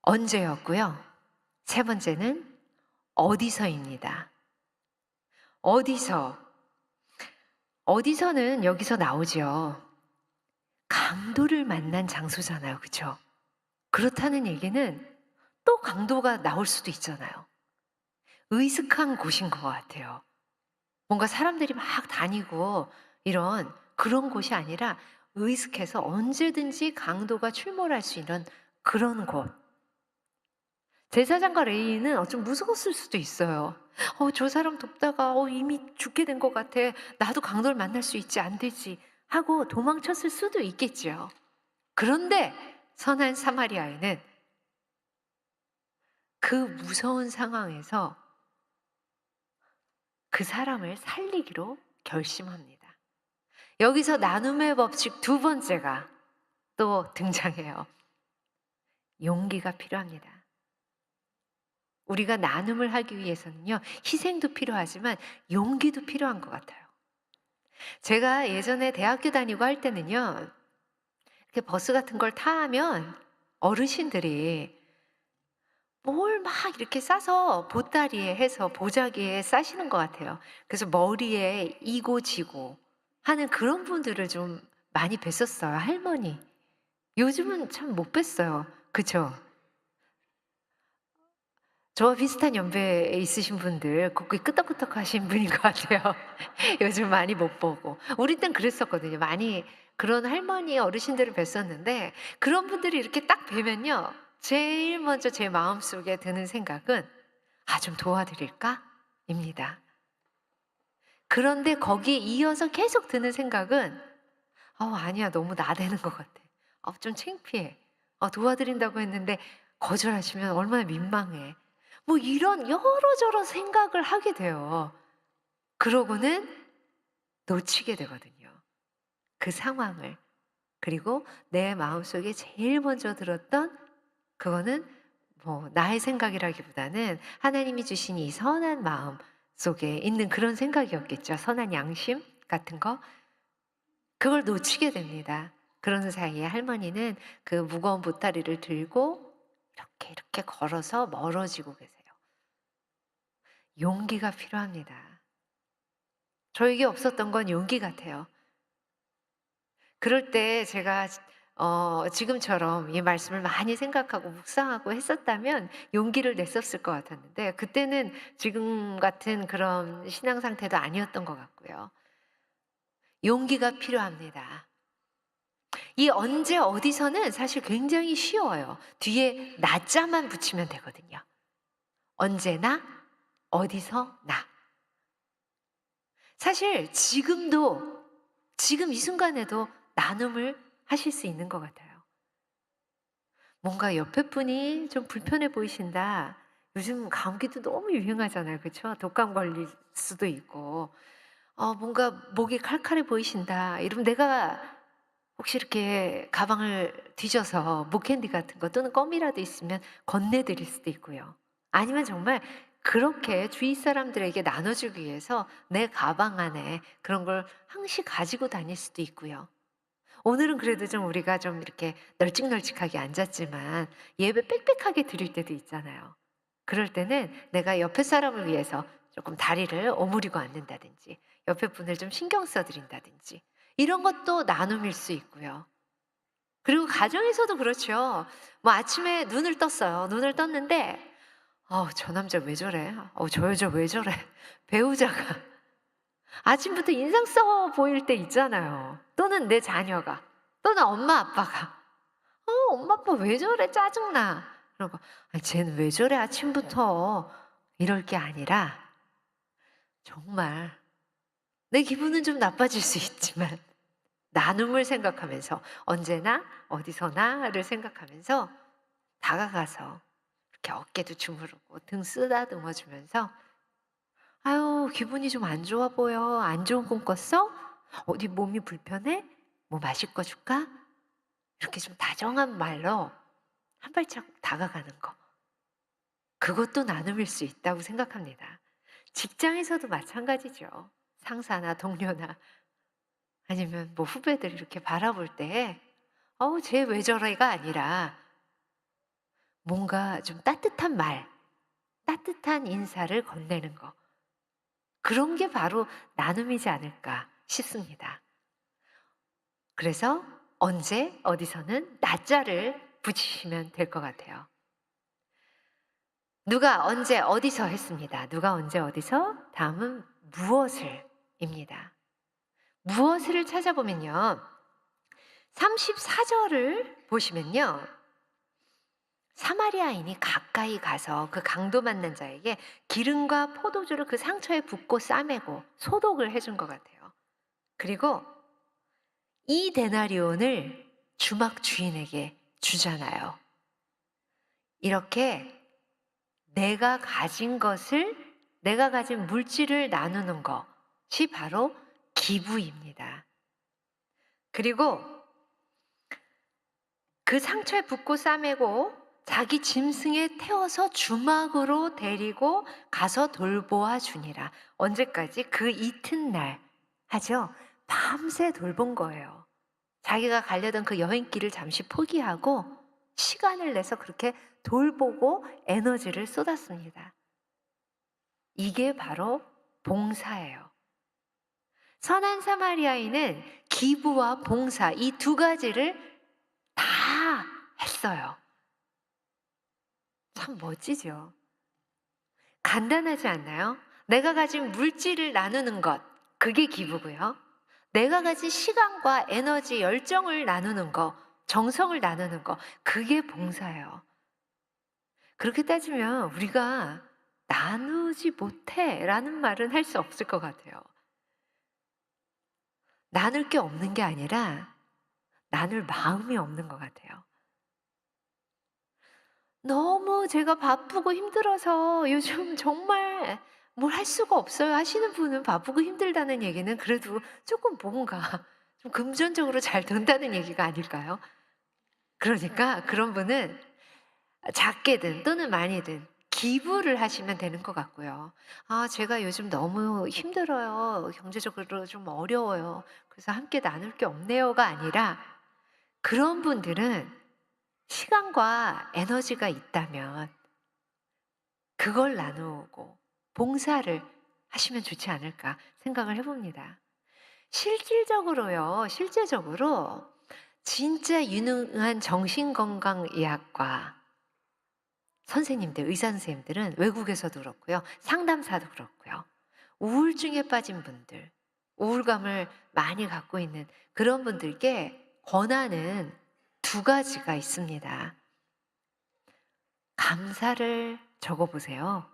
언제였고요. 세 번째는 어디서입니다. 어디서는 여기서 나오죠. 강도를 만난 장소잖아요. 그렇죠? 그렇다는 얘기는 또 강도가 나올 수도 있잖아요. 의슥한 곳인 것 같아요. 뭔가 사람들이 막 다니고 이런 그런 곳이 아니라 의슥해서 언제든지 강도가 출몰할 수 있는 그런 곳. 제사장과 레위인은 좀 무서웠을 수도 있어요. 저 사람 돕다가 이미 죽게 된 것 같아. 나도 강도를 만날 수 있지 안 되지 하고 도망쳤을 수도 있겠죠. 그런데 선한 사마리아인은 그 무서운 상황에서 그 사람을 살리기로 결심합니다. 여기서 나눔의 법칙 두 번째가 또 등장해요. 용기가 필요합니다. 우리가 나눔을 하기 위해서는요, 희생도 필요하지만 용기도 필요한 것 같아요. 제가 예전에 대학교 다니고 할 때는요, 이렇게 버스 같은 걸 타면 어르신들이 뭘 막 이렇게 싸서 보따리에 해서 보자기에 싸시는 것 같아요. 그래서 머리에 이고 지고 하는 그런 분들을 좀 많이 뵀었어요. 할머니. 요즘은 참 못 뵀어요. 그쵸? 저와 비슷한 연배에 있으신 분들, 거기 끄떡끄떡 하신 분인 것 같아요. 요즘 많이 못 보고. 우리 땐 그랬었거든요. 많이 그런 할머니, 어르신들을 뵀었는데, 그런 분들이 이렇게 딱 뵈면요, 제일 먼저 제 마음속에 드는 생각은, 좀 도와드릴까? 입니다. 그런데 거기에 이어서 계속 드는 생각은, 아니야, 너무 나대는 것 같아. 좀 창피해. 도와드린다고 했는데, 거절하시면 얼마나 민망해. 뭐 이런 여러저런 생각을 하게 돼요. 그러고는 놓치게 되거든요. 그 상황을. 그리고 내 마음속에 제일 먼저 들었던 그거는 뭐 나의 생각이라기보다는 하나님이 주신 이 선한 마음 속에 있는 그런 생각이었겠죠. 선한 양심 같은 거. 그걸 놓치게 됩니다. 그러는 사이에 할머니는 그 무거운 보따리를 들고 이렇게 걸어서 멀어지고 계세요. 용기가 필요합니다. 저에게 없었던 건 용기 같아요. 그럴 때 제가 지금처럼 이 말씀을 많이 생각하고 묵상하고 했었다면 용기를 냈었을 것 같았는데 그때는 지금 같은 그런 신앙 상태도 아니었던 것 같고요. 용기가 필요합니다. 이 언제 어디서는 사실 굉장히 쉬워요. 뒤에 나자만 붙이면 되거든요. 언제나 어디서 나. 사실 지금 이 순간에도 나눔을 하실 수 있는 것 같아요. 뭔가 옆에 분이 좀 불편해 보이신다. 요즘 감기도 너무 유행하잖아요. 그렇죠? 독감 걸릴 수도 있고. 뭔가 목이 칼칼해 보이신다. 이러면 내가 혹시 이렇게 가방을 뒤져서 목캔디 같은 거 또는 껌이라도 있으면 건네드릴 수도 있고요. 아니면 정말 그렇게 주위 사람들에게 나눠주기 위해서 내 가방 안에 그런 걸 항시 가지고 다닐 수도 있고요. 오늘은 그래도 좀 우리가 좀 이렇게 널찍널찍하게 앉았지만 예배 빽빽하게 드릴 때도 있잖아요. 그럴 때는 내가 옆에 사람을 위해서 조금 다리를 오므리고 앉는다든지 옆에 분을 좀 신경 써드린다든지 이런 것도 나눔일 수 있고요. 그리고 가정에서도 그렇죠. 뭐 아침에 눈을 떴어요. 눈을 떴는데 저 남자 왜 저래? 저 여자 왜 저래? 배우자가 아침부터 인상 써 보일 때 있잖아요. 또는 내 자녀가, 또는 엄마 아빠가 엄마 아빠 왜 저래? 짜증나. 그러고 쟤는 왜 저래 아침부터 이럴 게 아니라 정말 내 기분은 좀 나빠질 수 있지만 나눔을 생각하면서 언제나 어디서나를 생각하면서 다가가서 이렇게 어깨도 주무르고 등 쓰다듬어 주면서 아유 기분이 좀 안 좋아 보여. 안 좋은 꿈 꿨어? 어디 몸이 불편해? 뭐 마실 거 줄까? 이렇게 좀 다정한 말로 한 발자국 다가가는 거. 그것도 나눔일 수 있다고 생각합니다. 직장에서도 마찬가지죠. 상사나 동료나 아니면 뭐 후배들 이렇게 바라볼 때 쟤 왜 저래가 아니라 뭔가 좀 따뜻한 말, 따뜻한 인사를 건네는 거. 그런 게 바로 나눔이지 않을까 싶습니다. 그래서 언제 어디서는 나자를 붙이시면 될 것 같아요. 누가 언제 어디서 했습니다. 누가 언제 어디서? 다음은 무엇을입니다. 무엇을 찾아보면요. 34절을 보시면요. 사마리아인이 가까이 가서 그 강도 만난 자에게 기름과 포도주를 그 상처에 붓고 싸매고 소독을 해준 것 같아요. 그리고 이 데나리온을 주막 주인에게 주잖아요. 이렇게 내가 가진 것을, 내가 가진 물질을 나누는 것이 바로 기부입니다. 그리고 그 상처에 붓고 싸매고 자기 짐승에 태워서 주막으로 데리고 가서 돌보아 주니라. 언제까지? 그 이튿날 하죠. 밤새 돌본 거예요. 자기가 가려던 그 여행길을 잠시 포기하고 시간을 내서 그렇게 돌보고 에너지를 쏟았습니다. 이게 바로 봉사예요. 선한 사마리아인은 기부와 봉사 이 두 가지를 다 했어요. 참 멋지죠. 간단하지 않나요? 내가 가진 물질을 나누는 것, 그게 기부고요. 내가 가진 시간과 에너지, 열정을 나누는 것, 정성을 나누는 것, 그게 봉사예요. 그렇게 따지면 우리가 나누지 못해 라는 말은 할 수 없을 것 같아요. 나눌 게 없는 게 아니라 나눌 마음이 없는 것 같아요. 너무 제가 바쁘고 힘들어서 요즘 정말 뭘 할 수가 없어요 하시는 분은 바쁘고 힘들다는 얘기는 그래도 조금 뭔가 좀 금전적으로 잘 된다는 얘기가 아닐까요? 그러니까 그런 분은 작게든 또는 많이든 기부를 하시면 되는 것 같고요. 제가 요즘 너무 힘들어요. 경제적으로 좀 어려워요. 그래서 함께 나눌 게 없네요가 아니라 그런 분들은 시간과 에너지가 있다면 그걸 나누고 봉사를 하시면 좋지 않을까 생각을 해봅니다. 실질적으로 진짜 유능한 정신건강의학과 선생님들, 의사 선생님들은 외국에서도 그렇고요. 상담사도 그렇고요. 우울증에 빠진 분들, 우울감을 많이 갖고 있는 그런 분들께 권하는 두 가지가 있습니다. 감사를 적어보세요.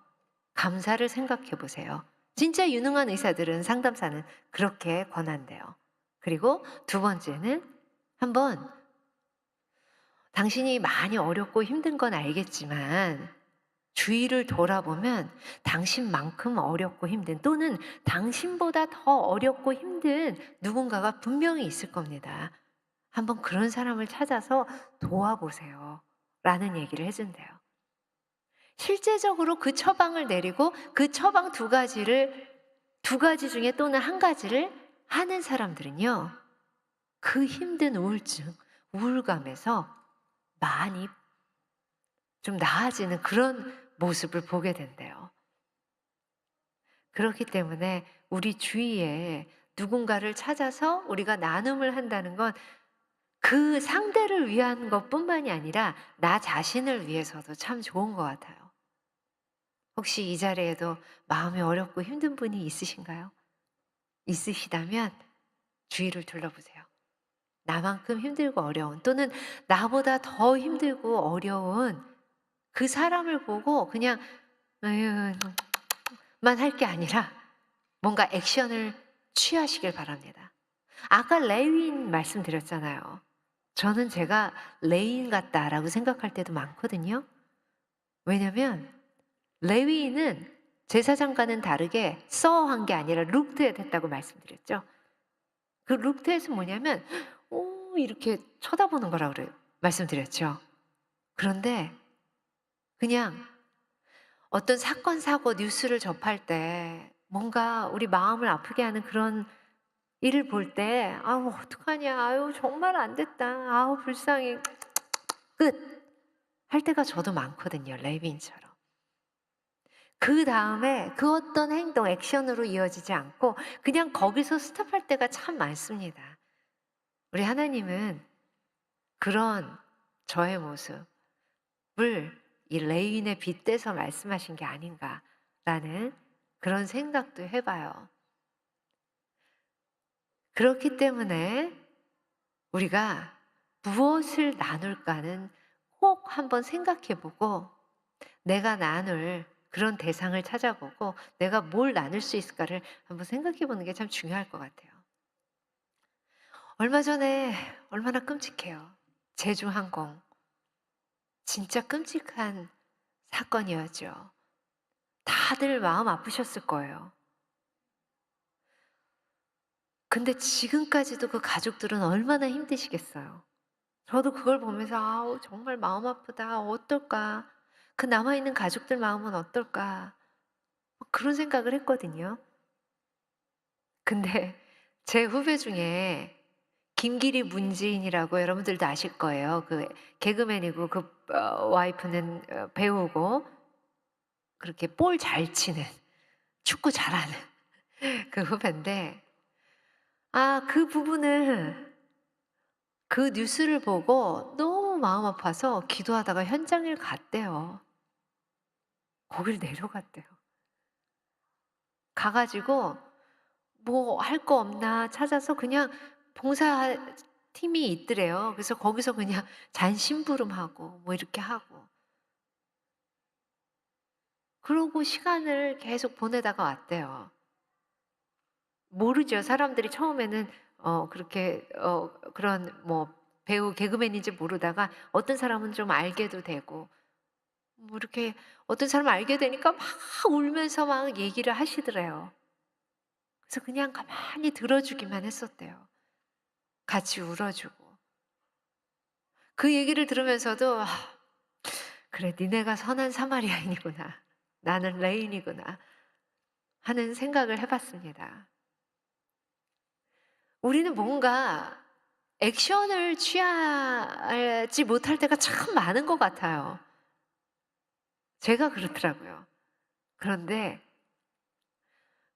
감사를 생각해보세요. 진짜 유능한 의사들은, 상담사는 그렇게 권한대요. 그리고 두 번째는 한번 당신이 많이 어렵고 힘든 건 알겠지만 주위를 돌아보면 당신만큼 어렵고 힘든 또는 당신보다 더 어렵고 힘든 누군가가 분명히 있을 겁니다. 한번 그런 사람을 찾아서 도와보세요 라는 얘기를 해준대요. 실제적으로 그 처방을 내리고 그 처방 두 가지 중에 또는 한 가지를 하는 사람들은요, 그 힘든 우울증, 우울감에서 많이 좀 나아지는 그런 모습을 보게 된대요. 그렇기 때문에 우리 주위에 누군가를 찾아서 우리가 나눔을 한다는 건 그 상대를 위한 것뿐만이 아니라 나 자신을 위해서도 참 좋은 것 같아요. 혹시 이 자리에도 마음이 어렵고 힘든 분이 있으신가요? 있으시다면 주위를 둘러보세요. 나만큼 힘들고 어려운 또는 나보다 더 힘들고 어려운 그 사람을 보고 그냥 만 할 게 아니라 뭔가 액션을 취하시길 바랍니다. 아까 레위인 말씀드렸잖아요. 저는 제가 레위인 같다라고 생각할 때도 많거든요. 왜냐면 레위인은 제사장과는 다르게 서한 게 아니라 룩드에 했다고 말씀드렸죠. 그 룩드에서 뭐냐면 이렇게 쳐다보는 거라고 그래요. 말씀드렸죠. 그런데 그냥 어떤 사건, 사고, 뉴스를 접할 때 뭔가 우리 마음을 아프게 하는 그런 일을 볼 때 아우 어떡하냐, 아유 정말 안 됐다, 아우 불쌍해, 끝 할 때가 저도 많거든요. 레위인처럼. 그 다음에 그 어떤 행동, 액션으로 이어지지 않고 그냥 거기서 스톱할 때가 참 많습니다. 우리 하나님은 그런 저의 모습을 이 레위인에 빗대서 말씀하신 게 아닌가라는 그런 생각도 해봐요. 그렇기 때문에 우리가 무엇을 나눌까는 꼭 한번 생각해보고 내가 나눌 그런 대상을 찾아보고 내가 뭘 나눌 수 있을까를 한번 생각해보는 게 참 중요할 것 같아요. 얼마 전에 얼마나 끔찍해요. 제주항공. 진짜 끔찍한 사건이었죠. 다들 마음 아프셨을 거예요. 근데 지금까지도 그 가족들은 얼마나 힘드시겠어요. 저도 그걸 보면서 아우 정말 마음 아프다. 어떨까? 그 남아있는 가족들 마음은 어떨까? 그런 생각을 했거든요. 근데 제 후배 중에 김기리 문지인이라고 여러분들도 아실 거예요. 그 개그맨이고 그 와이프는 배우고 그렇게 볼 잘 치는 축구 잘하는 그 후배인데 그 부분을 그 뉴스를 보고 너무 마음 아파서 기도하다가 현장을 갔대요. 거길 내려갔대요. 가가지고 뭐 할 거 없나 찾아서 그냥 봉사 팀이 있더래요. 그래서 거기서 그냥 잔심부름하고 뭐 이렇게 하고 그러고 시간을 계속 보내다가 왔대요. 모르죠. 사람들이 처음에는 그렇게 그런 뭐 배우 개그맨인지 모르다가 어떤 사람은 좀 알게도 되고 뭐 이렇게 어떤 사람 알게 되니까 막 울면서 막 얘기를 하시더래요. 그래서 그냥 가만히 들어주기만 했었대요. 같이 울어주고. 그 얘기를 들으면서도 그래 니네가 선한 사마리아인이구나. 나는 레인이구나 하는 생각을 해봤습니다. 우리는 뭔가 액션을 취하지 못할 때가 참 많은 것 같아요. 제가 그렇더라고요. 그런데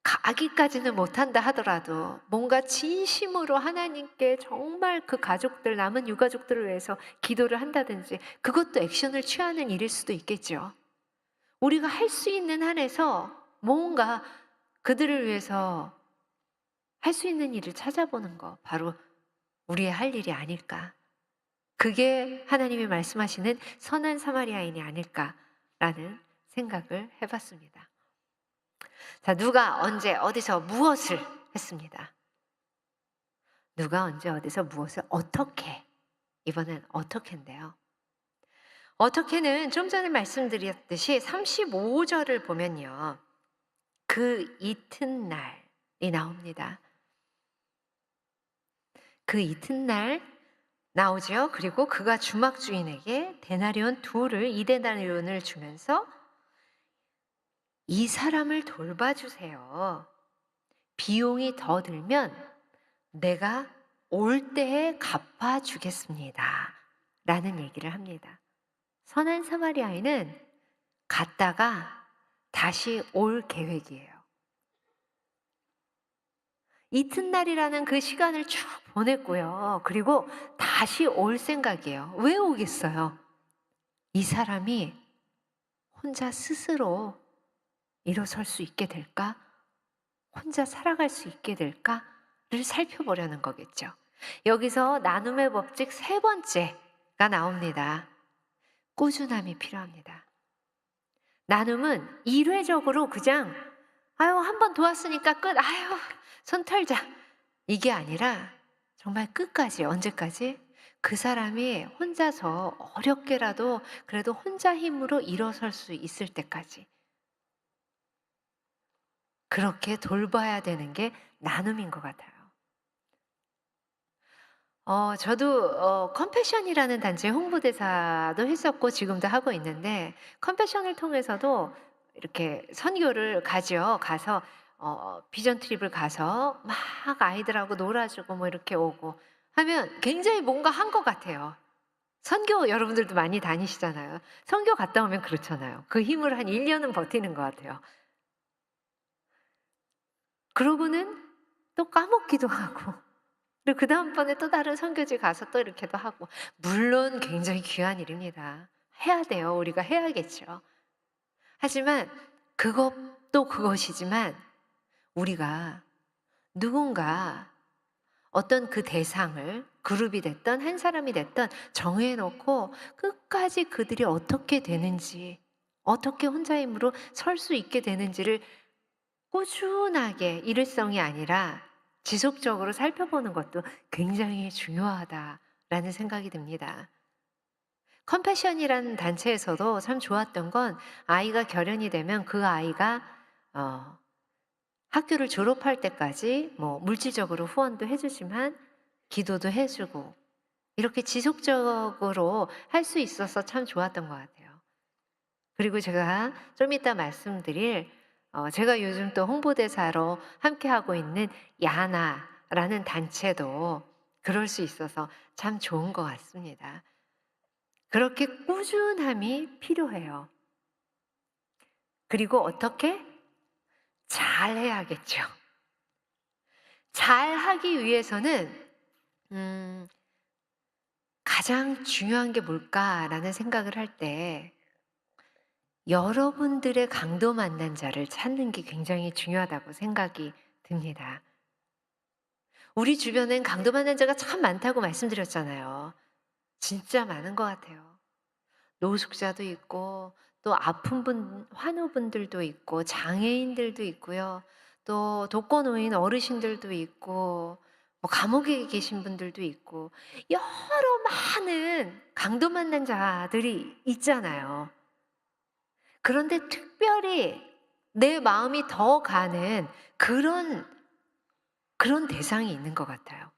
가기까지는 못한다 하더라도 뭔가 진심으로 하나님께 정말 그 가족들, 남은 유가족들을 위해서 기도를 한다든지 그것도 액션을 취하는 일일 수도 있겠죠. 우리가 할 수 있는 한에서 뭔가 그들을 위해서 할 수 있는 일을 찾아보는 거 바로 우리의 할 일이 아닐까. 그게 하나님이 말씀하시는 선한 사마리아인이 아닐까라는 생각을 해봤습니다. 자, 누가 언제 어디서 무엇을 했습니다. 누가 언제 어디서 무엇을 어떻게, 이번엔 어떻게인데요. 어떻게는 좀 전에 말씀드렸듯이 35절을 보면요. 그 이튿날이 나옵니다. 그 이튿날 나오죠. 그리고 그가 주막 주인에게 데나리온 2를 2데나리온을 주면서 이 사람을 돌봐주세요. 비용이 더 들면 내가 올 때에 갚아주겠습니다. 라는 얘기를 합니다. 선한 사마리아인은 갔다가 다시 올 계획이에요. 이튿날이라는 그 시간을 쭉 보냈고요. 그리고 다시 올 생각이에요. 왜 오겠어요? 이 사람이 혼자 스스로 일어설 수 있게 될까? 혼자 살아갈 수 있게 될까를 살펴보려는 거겠죠. 여기서 나눔의 법칙 세 번째가 나옵니다. 꾸준함이 필요합니다. 나눔은 일회적으로 그냥 아유 한 번 도왔으니까 끝, 아유 손 털자, 이게 아니라 정말 끝까지, 언제까지? 그 사람이 혼자서 어렵게라도 그래도 혼자 힘으로 일어설 수 있을 때까지 그렇게 돌봐야 되는 게 나눔인 것 같아요. 저도 컴패션이라는 단체의 홍보대사도 했었고 지금도 하고 있는데, 컴패션을 통해서도 이렇게 선교를 가서 비전 트립을 가서 막 아이들하고 놀아주고 뭐 이렇게 오고 하면 굉장히 뭔가 한 것 같아요. 선교 여러분들도 많이 다니시잖아요. 선교 갔다 오면 그렇잖아요. 그 힘을 한 1년은 버티는 것 같아요. 그러고는 또 까먹기도 하고, 그리고 그 다음번에 또 다른 선교지 가서 또 이렇게도 하고, 물론 굉장히 귀한 일입니다. 해야 돼요. 우리가 해야겠죠. 하지만 그것도 그것이지만 우리가 누군가 어떤 그 대상을 그룹이 됐던 한 사람이 됐던 정해놓고 끝까지 그들이 어떻게 되는지, 어떻게 혼자 힘으로 설 수 있게 되는지를 꾸준하게, 일회성이 아니라 지속적으로 살펴보는 것도 굉장히 중요하다라는 생각이 듭니다. 컴패션이라는 단체에서도 참 좋았던 건, 아이가 결연이 되면 그 아이가 학교를 졸업할 때까지 뭐 물질적으로 후원도 해주지만 기도도 해주고 이렇게 지속적으로 할 수 있어서 참 좋았던 것 같아요. 그리고 제가 좀 이따 말씀드릴 제가 요즘 또 홍보대사로 함께하고 있는 야나라는 단체도 그럴 수 있어서 참 좋은 것 같습니다. 그렇게 꾸준함이 필요해요. 그리고 어떻게? 잘 해야겠죠. 잘 하기 위해서는 가장 중요한 게 뭘까라는 생각을 할 때 여러분들의 강도 만난 자를 찾는 게 굉장히 중요하다고 생각이 듭니다. 우리 주변엔 강도 만난 자가 참 많다고 말씀드렸잖아요. 진짜 많은 것 같아요. 노숙자도 있고 또 아픈 분, 환우분들도 있고 장애인들도 있고요. 또 독거노인 어르신들도 있고 뭐 감옥에 계신 분들도 있고 여러 많은 강도 만난 자들이 있잖아요. 그런데 특별히 내 마음이 더 가는 그런 대상이 있는 것 같아요.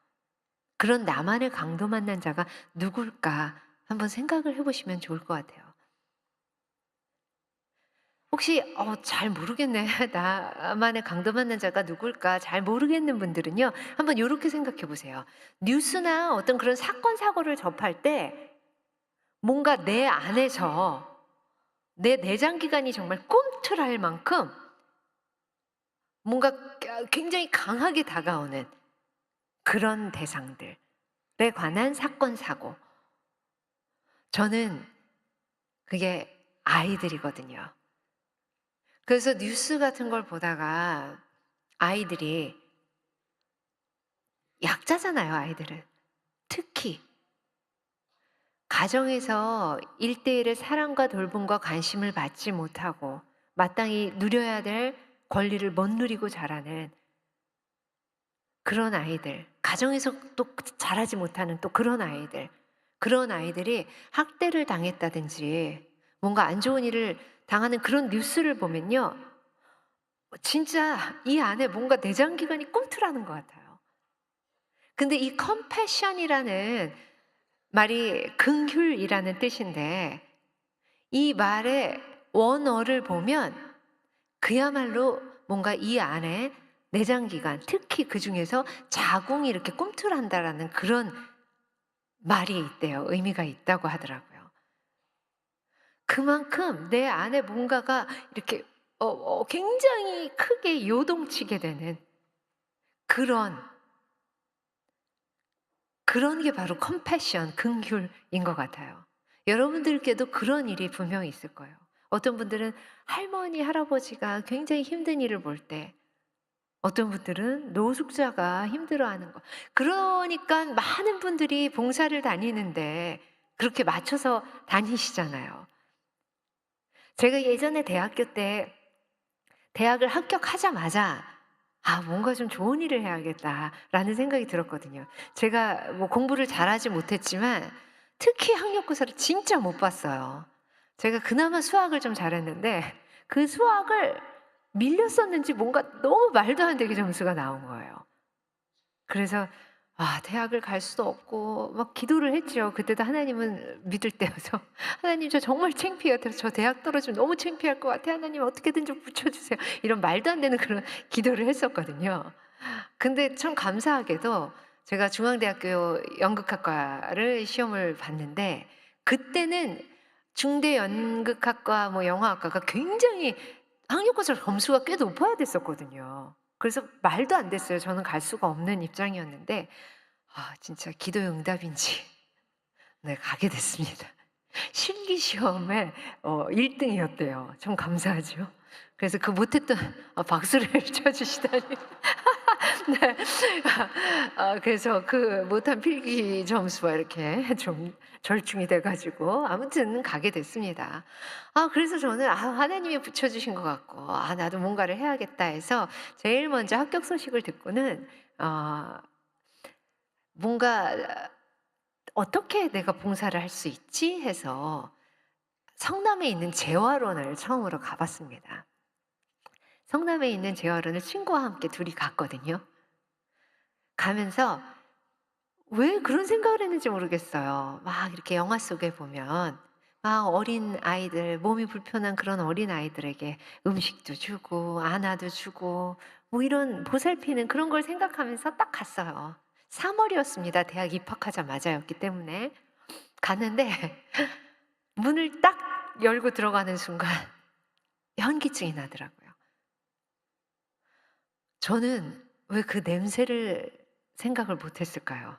그런 나만의 강도 만난 자가 누굴까 한번 생각을 해보시면 좋을 것 같아요. 혹시 잘 모르겠네. 나만의 강도 만난 자가 누굴까 잘 모르겠는 분들은요, 한번 이렇게 생각해 보세요. 뉴스나 어떤 그런 사건 사고를 접할 때 뭔가 내 안에서 내 내장 기관이 정말 꿈틀할 만큼 뭔가 굉장히 강하게 다가오는 그런 대상들에 관한 사건 사고, 저는 그게 아이들이거든요. 그래서 뉴스 같은 걸 보다가 아이들이 약자잖아요. 아이들은 특히 가정에서 1대1의 사랑과 돌봄과 관심을 받지 못하고 마땅히 누려야 될 권리를 못 누리고 자라는 그런 아이들, 가정에서 또 자라지 못하는 또 그런 아이들이 학대를 당했다든지 뭔가 안 좋은 일을 당하는 그런 뉴스를 보면요, 진짜 이 안에 뭔가 내장기관이 꿈틀하는 것 같아요. 근데 이 컴패션이라는 말이 긍휼이라는 뜻인데, 이 말의 원어를 보면 그야말로 뭔가 이 안에 내장기관, 특히 그 중에서 자궁이 이렇게 꿈틀한다라는 그런 말이 있대요. 의미가 있다고 하더라고요. 그만큼 내 안에 뭔가가 이렇게 굉장히 크게 요동치게 되는 그런 게 바로 컴패션, 긍휼인 것 같아요. 여러분들께도 그런 일이 분명히 있을 거예요. 어떤 분들은 할머니, 할아버지가 굉장히 힘든 일을 볼 때, 어떤 분들은 노숙자가 힘들어하는 거. 그러니까 많은 분들이 봉사를 다니는데 그렇게 맞춰서 다니시잖아요. 제가 예전에 대학교 때 대학을 합격하자마자 뭔가 좀 좋은 일을 해야겠다라는 생각이 들었거든요. 제가 뭐 공부를 잘하지 못했지만 특히 학력고사를 진짜 못 봤어요. 제가 그나마 수학을 좀 잘했는데 그 수학을 밀렸었는지 뭔가 너무 말도 안 되게 점수가 나온 거예요. 그래서 대학을 갈 수도 없고 막 기도를 했죠. 그때도 하나님은 믿을 때여서 하나님 저 정말 창피해요. 저 대학 떨어지면 너무 창피할 것 같아요. 하나님 어떻게든 좀 붙여주세요. 이런 말도 안 되는 그런 기도를 했었거든요. 근데 참 감사하게도 제가 중앙대학교 연극학과를 시험을 봤는데 그때는 중대 연극학과 뭐 영화학과가 굉장히 학력고사 점수가 꽤 높아야 됐었거든요. 그래서 말도 안 됐어요. 저는 갈 수가 없는 입장이었는데 진짜 기도의 응답인지 네, 가게 됐습니다. 실기 시험에 1등이었대요. 좀 감사하죠. 그래서 그 못했던 박수를 쳐주시다니. 네. 그래서 그 못한 필기 점수와 이렇게 좀 절충이 돼가지고 아무튼 가게 됐습니다. 그래서 저는 하나님이 붙여주신 것 같고 나도 뭔가를 해야겠다 해서 제일 먼저 합격 소식을 듣고는 뭔가 어떻게 내가 봉사를 할 수 있지 해서 성남에 있는 재활원을 처음으로 가봤습니다. 성남에 있는 재활원을 친구와 함께 둘이 갔거든요. 가면서 왜 그런 생각을 했는지 모르겠어요. 막 이렇게 영화 속에 보면 막 어린 아이들, 몸이 불편한 그런 어린 아이들에게 음식도 주고 안아도 주고 뭐 이런 보살피는 그런 걸 생각하면서 딱 갔어요. 3월이었습니다. 대학 입학하자마자였기 때문에 갔는데 문을 딱 열고 들어가는 순간 현기증이 나더라고요. 저는 왜 그 냄새를 생각을 못했을까요?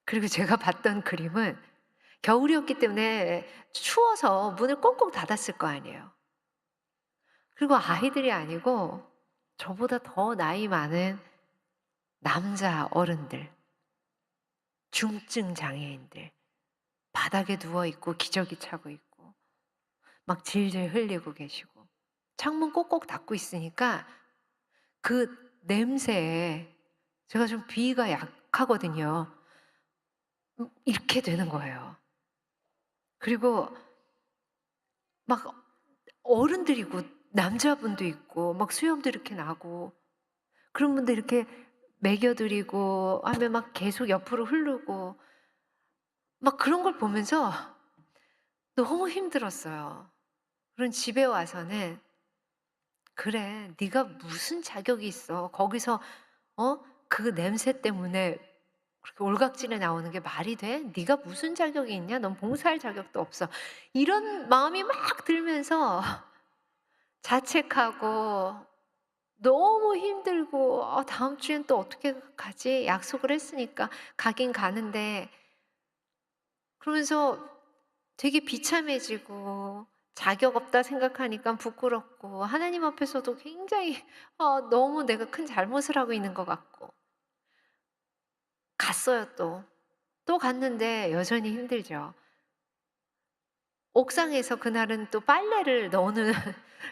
그리고 제가 봤던 그림은 겨울이었기 때문에 추워서 문을 꽁꽁 닫았을 거 아니에요. 그리고 아이들이 아니고 저보다 더 나이 많은 남자 어른들, 중증 장애인들, 바닥에 누워있고 기저귀 차고 있고 막 질질 흘리고 계시고 창문 꼭꼭 닫고 있으니까 그 냄새에 제가 좀 비위가 약하거든요. 이렇게 되는 거예요. 그리고 막 어른들이고 남자분도 있고 막 수염도 이렇게 나고 그런 분들 이렇게 먹여드리고 하면 막 계속 옆으로 흐르고 막 그런 걸 보면서 너무 힘들었어요. 그런 집에 와서는 그래, 네가 무슨 자격이 있어? 거기서 그 냄새 때문에 그렇게 올각질에 나오는 게 말이 돼? 네가 무슨 자격이 있냐? 넌 봉사할 자격도 없어. 이런 마음이 막 들면서 자책하고 너무 힘들고 다음 주엔 또 어떻게 가지? 약속을 했으니까 가긴 가는데 그러면서 되게 비참해지고 자격 없다 생각하니까 부끄럽고 하나님 앞에서도 굉장히 너무 내가 큰 잘못을 하고 있는 것 같고 갔어요 또 갔는데 여전히 힘들죠. 옥상에서 그날은 또 빨래를 넣는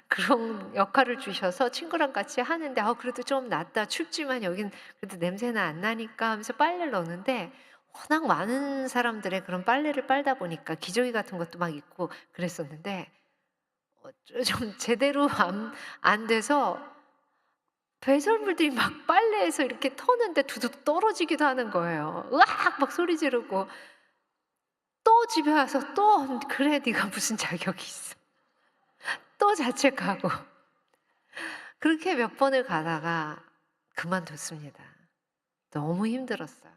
그런 역할을 주셔서 친구랑 같이 하는데 그래도 좀 낫다. 춥지만 여긴 그래도 냄새는 안 나니까 하면서 빨래를 넣는데 워낙 많은 사람들의 그런 빨래를 빨다 보니까 기저귀 같은 것도 막 있고 그랬었는데 좀 제대로 안 돼서 배설물들이 막 빨래해서 이렇게 터는데 두둑 떨어지기도 하는 거예요. 으악 막 소리 지르고 또 집에 와서 또 그래 네가 무슨 자격이 있어. 또 자책하고 그렇게 몇 번을 가다가 그만뒀습니다. 너무 힘들었어요.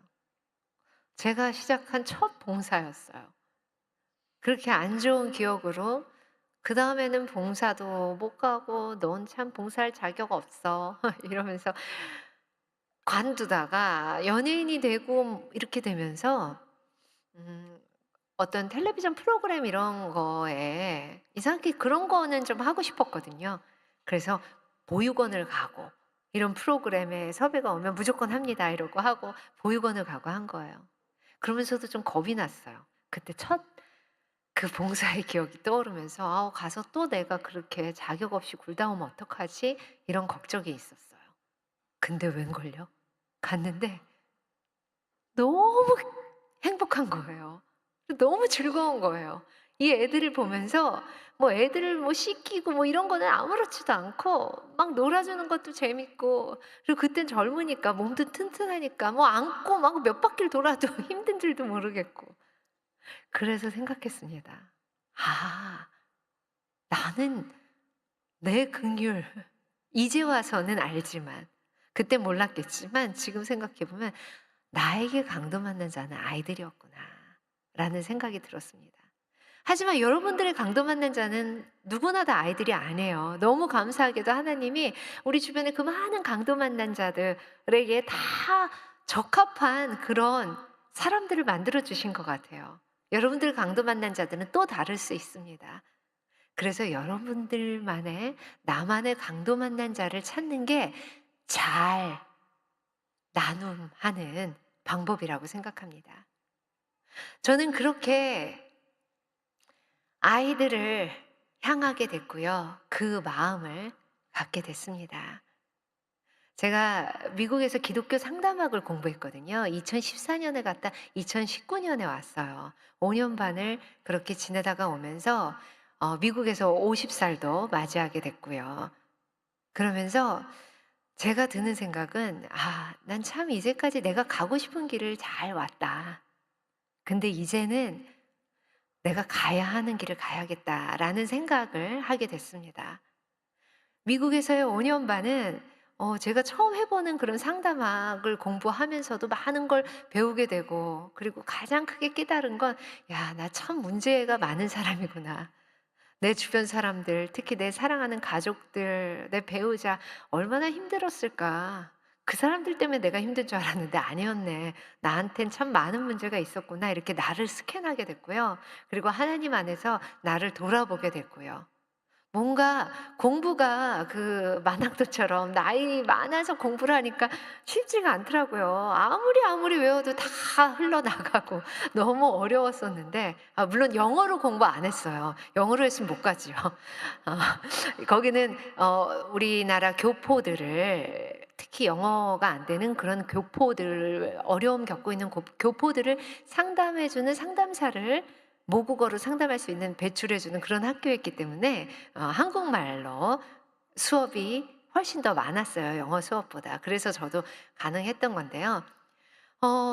제가 시작한 첫 봉사였어요. 그렇게 안 좋은 기억으로 그 다음에는 봉사도 못 가고 넌 참 봉사할 자격 없어 이러면서 관두다가 연예인이 되고 이렇게 되면서 음, 어떤 텔레비전 프로그램 이런 거에 이상하게 그런 거는 좀 하고 싶었거든요. 그래서 보육원을 가고 이런 프로그램에 섭외가 오면 무조건 합니다 이러고 하고 보육원을 가고 한 거예요. 그러면서도 좀 겁이 났어요. 그때 첫 그 봉사의 기억이 떠오르면서 아우 가서 또 내가 그렇게 자격 없이 굴다 오면 어떡하지? 이런 걱정이 있었어요. 근데 웬걸요? 갔는데 너무 행복한 거예요. 너무 즐거운 거예요. 이 애들을 보면서 뭐 애들을 뭐 씻기고 뭐 이런 거는 아무렇지도 않고 막 놀아주는 것도 재밌고 그리고 그땐 젊으니까 몸도 튼튼하니까 뭐 안고 막 몇 바퀴를 돌아도 힘든 줄도 모르겠고 그래서 생각했습니다. 아, 나는 내 긍휼 이제 와서는 알지만 그때 몰랐겠지만 지금 생각해 보면 나에게 강도 맞는 자는 아이들이었구나라는 생각이 들었습니다. 하지만 여러분들의 강도 맞는 자는 누구나 다 아이들이 아니에요. 너무 감사하게도 하나님이 우리 주변에 그 많은 강도 만난 자들에게 다 적합한 그런 사람들을 만들어 주신 것 같아요. 여러분들 강도 만난 자들은 또 다를 수 있습니다. 그래서 여러분들만의 나만의 강도 만난 자를 찾는 게 잘 나눔하는 방법이라고 생각합니다. 저는 그렇게 아이들을 향하게 됐고요. 그 마음을 갖게 됐습니다. 제가 미국에서 기독교 상담학을 공부했거든요. 2014년에 갔다 2019년에 왔어요. 5년 반을 그렇게 지내다가 오면서 미국에서 50살도 맞이하게 됐고요. 그러면서 제가 드는 생각은 난 참 이제까지 내가 가고 싶은 길을 잘 왔다. 근데 이제는 내가 가야 하는 길을 가야겠다라는 생각을 하게 됐습니다. 미국에서의 5년 반은 제가 처음 해보는 그런 상담학을 공부하면서도 많은 걸 배우게 되고 그리고 가장 크게 깨달은 건 야, 나 참 문제가 많은 사람이구나. 내 주변 사람들, 특히 내 사랑하는 가족들, 내 배우자 얼마나 힘들었을까. 그 사람들 때문에 내가 힘든 줄 알았는데 아니었네. 나한텐 참 많은 문제가 있었구나. 이렇게 나를 스캔하게 됐고요. 그리고 하나님 안에서 나를 돌아보게 됐고요. 뭔가 공부가 그 만학도처럼 나이 많아서 공부를 하니까 쉽지가 않더라고요. 아무리 외워도 다 흘러나가고 너무 어려웠었는데 물론 영어로 공부 안 했어요. 영어로 했으면 못 가지요. 거기는 우리나라 교포들을 특히 영어가 안 되는 그런 교포들 어려움 겪고 있는 교포들을 상담해주는 상담사를 모국어로 상담할 수 있는 배출해주는 그런 학교였기 때문에 한국말로 수업이 훨씬 더 많았어요. 영어 수업보다. 그래서 저도 가능했던 건데요.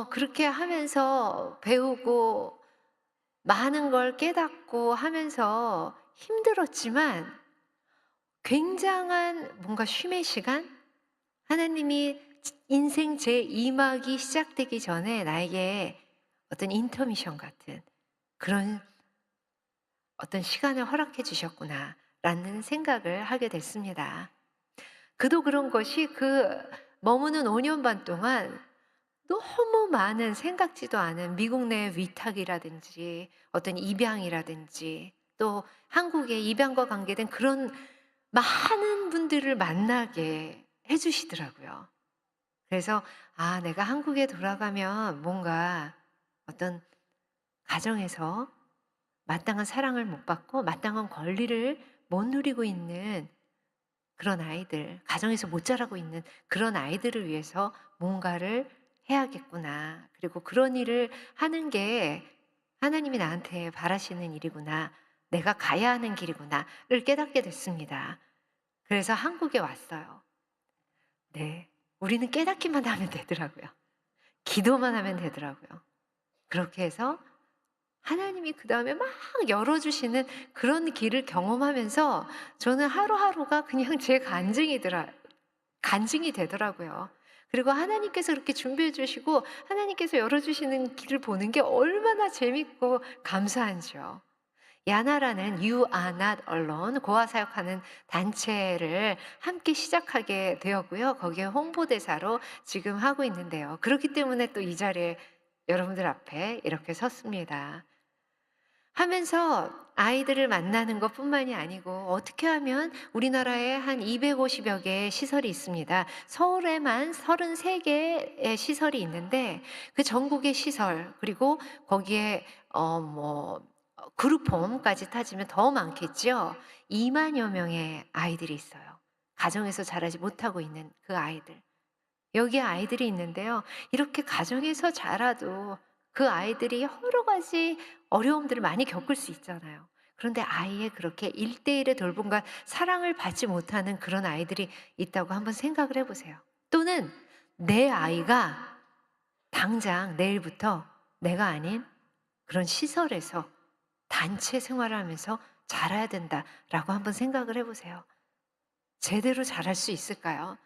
그렇게 하면서 배우고 많은 걸 깨닫고 하면서 힘들었지만 굉장한 뭔가 쉼의 시간? 하나님이 인생 제2막이 시작되기 전에 나에게 어떤 인터미션 같은 그런 어떤 시간을 허락해 주셨구나라는 생각을 하게 됐습니다. 그도 그런 것이 그 머무는 5년 반 동안 너무 많은 생각지도 않은 미국 내 위탁이라든지 어떤 입양이라든지 또 한국의 입양과 관계된 그런 많은 분들을 만나게 해주시더라고요. 그래서 내가 한국에 돌아가면 뭔가 어떤 가정에서 마땅한 사랑을 못 받고 마땅한 권리를 못 누리고 있는 그런 아이들, 가정에서 못 자라고 있는 그런 아이들을 위해서 뭔가를 해야겠구나. 그리고 그런 일을 하는 게 하나님이 나한테 바라시는 일이구나. 내가 가야 하는 길이구나를 깨닫게 됐습니다. 그래서 한국에 왔어요. 네, 우리는 깨닫기만 하면 되더라고요. 기도만 하면 되더라고요. 그렇게 해서 하나님이 그 다음에 막 열어주시는 그런 길을 경험하면서 저는 하루하루가 그냥 제 간증이 되더라고요. 그리고 하나님께서 그렇게 준비해 주시고 하나님께서 열어주시는 길을 보는 게 얼마나 재밌고 감사한지요. 야나라는 You Are Not Alone 고아 사역하는 단체를 함께 시작하게 되었고요. 거기에 홍보대사로 지금 하고 있는데요. 그렇기 때문에 또 이 자리에 여러분들 앞에 이렇게 섰습니다. 하면서 아이들을 만나는 것뿐만이 아니고 어떻게 하면 우리나라에 한 250여 개의 시설이 있습니다. 서울에만 33개의 시설이 있는데 그 전국의 시설 그리고 거기에 그룹홈까지 따지면 더 많겠죠. 2만여 명의 아이들이 있어요. 가정에서 자라지 못하고 있는 그 아이들. 여기에 아이들이 있는데요. 이렇게 가정에서 자라도 그 아이들이 여러 가지 어려움들을 많이 겪을 수 있잖아요. 그런데 아이의 그렇게 1대1의 돌봄과 사랑을 받지 못하는 그런 아이들이 있다고 한번 생각을 해보세요. 또는 내 아이가 당장 내일부터 내가 아닌 그런 시설에서 단체 생활을 하면서 자라야 된다라고 한번 생각을 해보세요. 제대로 자랄 수 있을까요?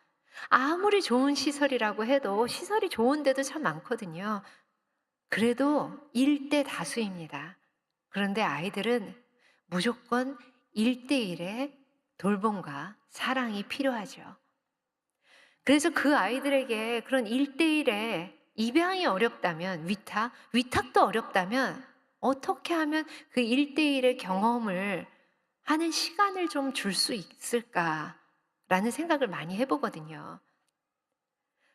아무리 좋은 시설이라고 해도 시설이 좋은데도 참 많거든요. 그래도 1대 다수입니다. 그런데 아이들은 무조건 1대1의 돌봄과 사랑이 필요하죠. 그래서 그 아이들에게 그런 1대1의 입양이 어렵다면 위탁도 어렵다면 어떻게 하면 그 1대1의 경험을 하는 시간을 좀 줄 수 있을까라는 생각을 많이 해보거든요.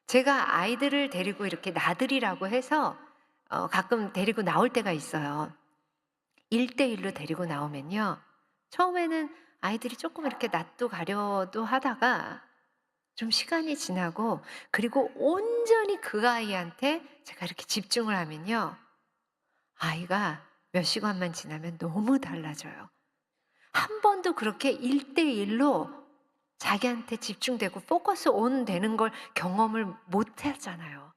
제가 아이들을 데리고 이렇게 나들이라고 해서 가끔 데리고 나올 때가 있어요. 1대1로 데리고 나오면요. 처음에는 아이들이 조금 이렇게 낯도 가려도 하다가 좀 시간이 지나고 그리고 온전히 그 아이한테 제가 이렇게 집중을 하면요. 아이가 몇 시간만 지나면 너무 달라져요. 한 번도 그렇게 1대1로 자기한테 집중되고 포커스 온 되는 걸 경험을 못 하잖아요.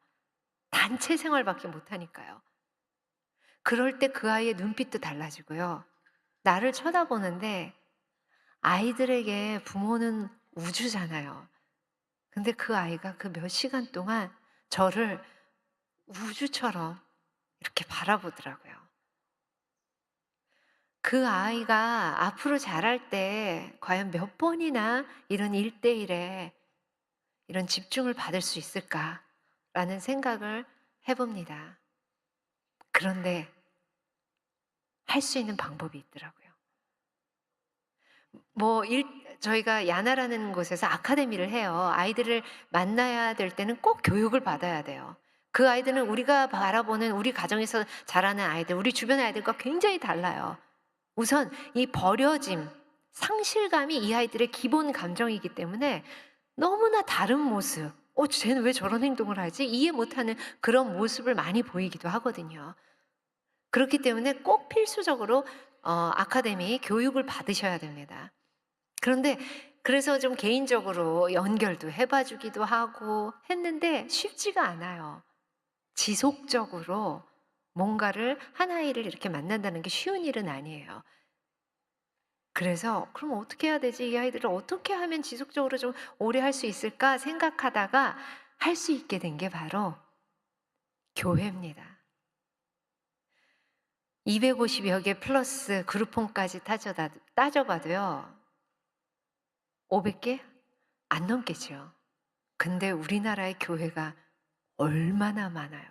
단체 생활밖에 못 하니까요. 그럴 때 그 아이의 눈빛도 달라지고요. 나를 쳐다보는데 아이들에게 부모는 우주잖아요. 근데 그 아이가 그 몇 시간 동안 저를 우주처럼 이렇게 바라보더라고요. 그 아이가 앞으로 자랄 때 과연 몇 번이나 이런 1대1에 이런 집중을 받을 수 있을까라는 생각을 해봅니다. 그런데 할 수 있는 방법이 있더라고요. 저희가 야나라는 곳에서 아카데미를 해요. 아이들을 만나야 될 때는 꼭 교육을 받아야 돼요. 그 아이들은 우리가 바라보는 우리 가정에서 자라는 아이들, 우리 주변 아이들과 굉장히 달라요. 우선 이 버려짐, 상실감이 이 아이들의 기본 감정이기 때문에 너무나 다른 모습, 쟤는 왜 저런 행동을 하지? 이해 못하는 그런 모습을 많이 보이기도 하거든요. 그렇기 때문에 꼭 필수적으로 아카데미 교육을 받으셔야 됩니다. 그런데 그래서 좀 개인적으로 연결도 해봐주기도 하고 했는데 쉽지가 않아요. 지속적으로 뭔가를 한 아이를 이렇게 만난다는 게 쉬운 일은 아니에요. 그래서 그럼 어떻게 해야 되지? 이 아이들을 어떻게 하면 지속적으로 좀 오래 할 수 있을까 생각하다가 할 수 있게 된 게 바로 교회입니다. 250여 개 플러스 그룹홈까지 따져봐도요. 500개? 안 넘겠죠. 근데 우리나라의 교회가 얼마나 많아요.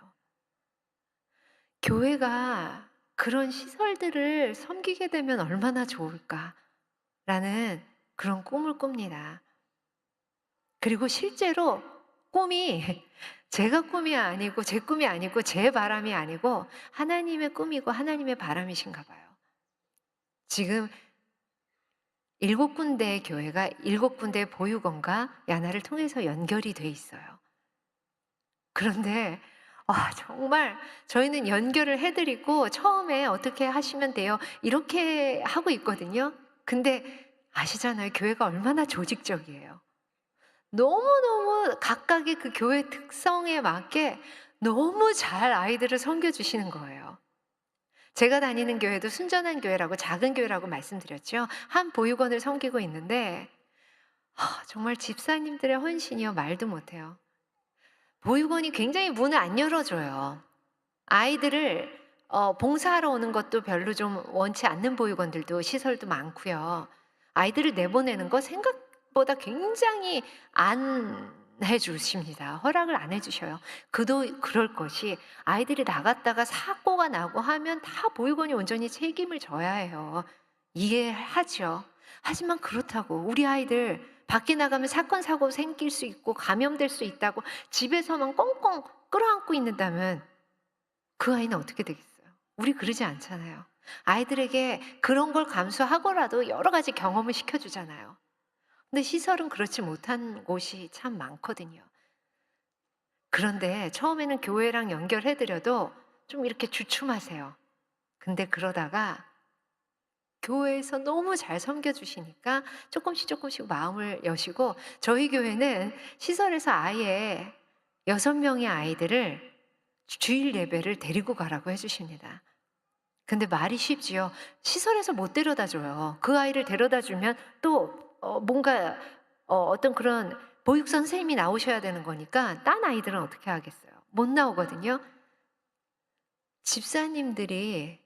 교회가 그런 시설들을 섬기게 되면 얼마나 좋을까라는 그런 꿈을 꿉니다. 그리고 실제로 꿈이 제가 꿈이 아니고 제 꿈이 아니고 제 바람이 아니고 하나님의 꿈이고 하나님의 바람이신가 봐요. 지금 7군데의 교회가 7군데의 보육원과 야나를 통해서 연결이 돼 있어요. 그런데 정말 저희는 연결을 해드리고 처음에 어떻게 하시면 돼요 이렇게 하고 있거든요. 근데 아시잖아요. 교회가 얼마나 조직적이에요. 너무너무 각각의 그 교회 특성에 맞게 너무 잘 아이들을 섬겨주시는 거예요. 제가 다니는 교회도 순전한 교회라고 작은 교회라고 말씀드렸죠. 한 보육원을 섬기고 있는데 정말 집사님들의 헌신이요 말도 못해요. 보육원이 굉장히 문을 안 열어줘요. 아이들을 봉사하러 오는 것도 별로 좀 원치 않는 보육원들도 시설도 많고요. 아이들을 내보내는 거 생각보다 굉장히 안 해주십니다. 허락을 안 해주셔요. 그도 그럴 것이 아이들이 나갔다가 사고가 나고 하면 다 보육원이 온전히 책임을 져야 해요. 이해하죠. 하지만 그렇다고 우리 아이들 밖에 나가면 사건 사고 생길 수 있고 감염될 수 있다고 집에서만 꽁꽁 끌어안고 있는다면 그 아이는 어떻게 되겠어요? 우리 그러지 않잖아요. 아이들에게 그런 걸 감수하고라도 여러 가지 경험을 시켜주잖아요. 근데 시설은 그렇지 못한 곳이 참 많거든요. 그런데 처음에는 교회랑 연결해드려도 좀 이렇게 주춤하세요. 근데 그러다가 교회에서 너무 잘 섬겨주시니까 조금씩 마음을 여시고, 저희 교회는 시설에서 아예 6명의 아이들을 주일 예배를 데리고 가라고 해주십니다. 근데 말이 쉽지요. 시설에서 못 데려다 줘요. 그 아이를 데려다 주면 또 뭔가 어떤 그런 보육 선생님이 나오셔야 되는 거니까 딴 아이들은 어떻게 하겠어요? 못 나오거든요. 집사님들이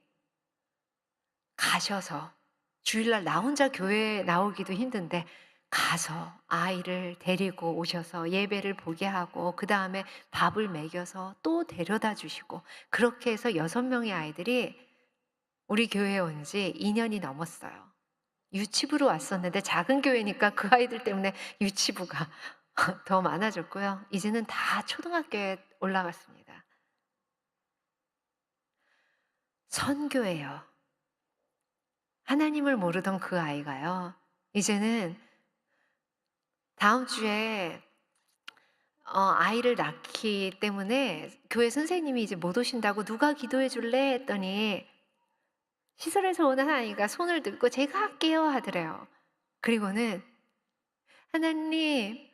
가셔서 주일날 나 혼자 교회에 나오기도 힘든데 가서 아이를 데리고 오셔서 예배를 보게 하고 그 다음에 밥을 먹여서 또 데려다 주시고, 그렇게 해서 6명의 아이들이 우리 교회에 온 지 2년이 넘었어요. 유치부로 왔었는데 작은 교회니까 그 아이들 때문에 유치부가 더 많아졌고요. 이제는 다 초등학교에 올라갔습니다. 선교예요. 하나님을 모르던 그 아이가요, 이제는 다음 주에 아이를 낳기 때문에 교회 선생님이 이제 못 오신다고 누가 기도해 줄래 했더니 시설에서 오는 아이가 손을 들고 제가 할게요 하더래요. 그리고는 하나님,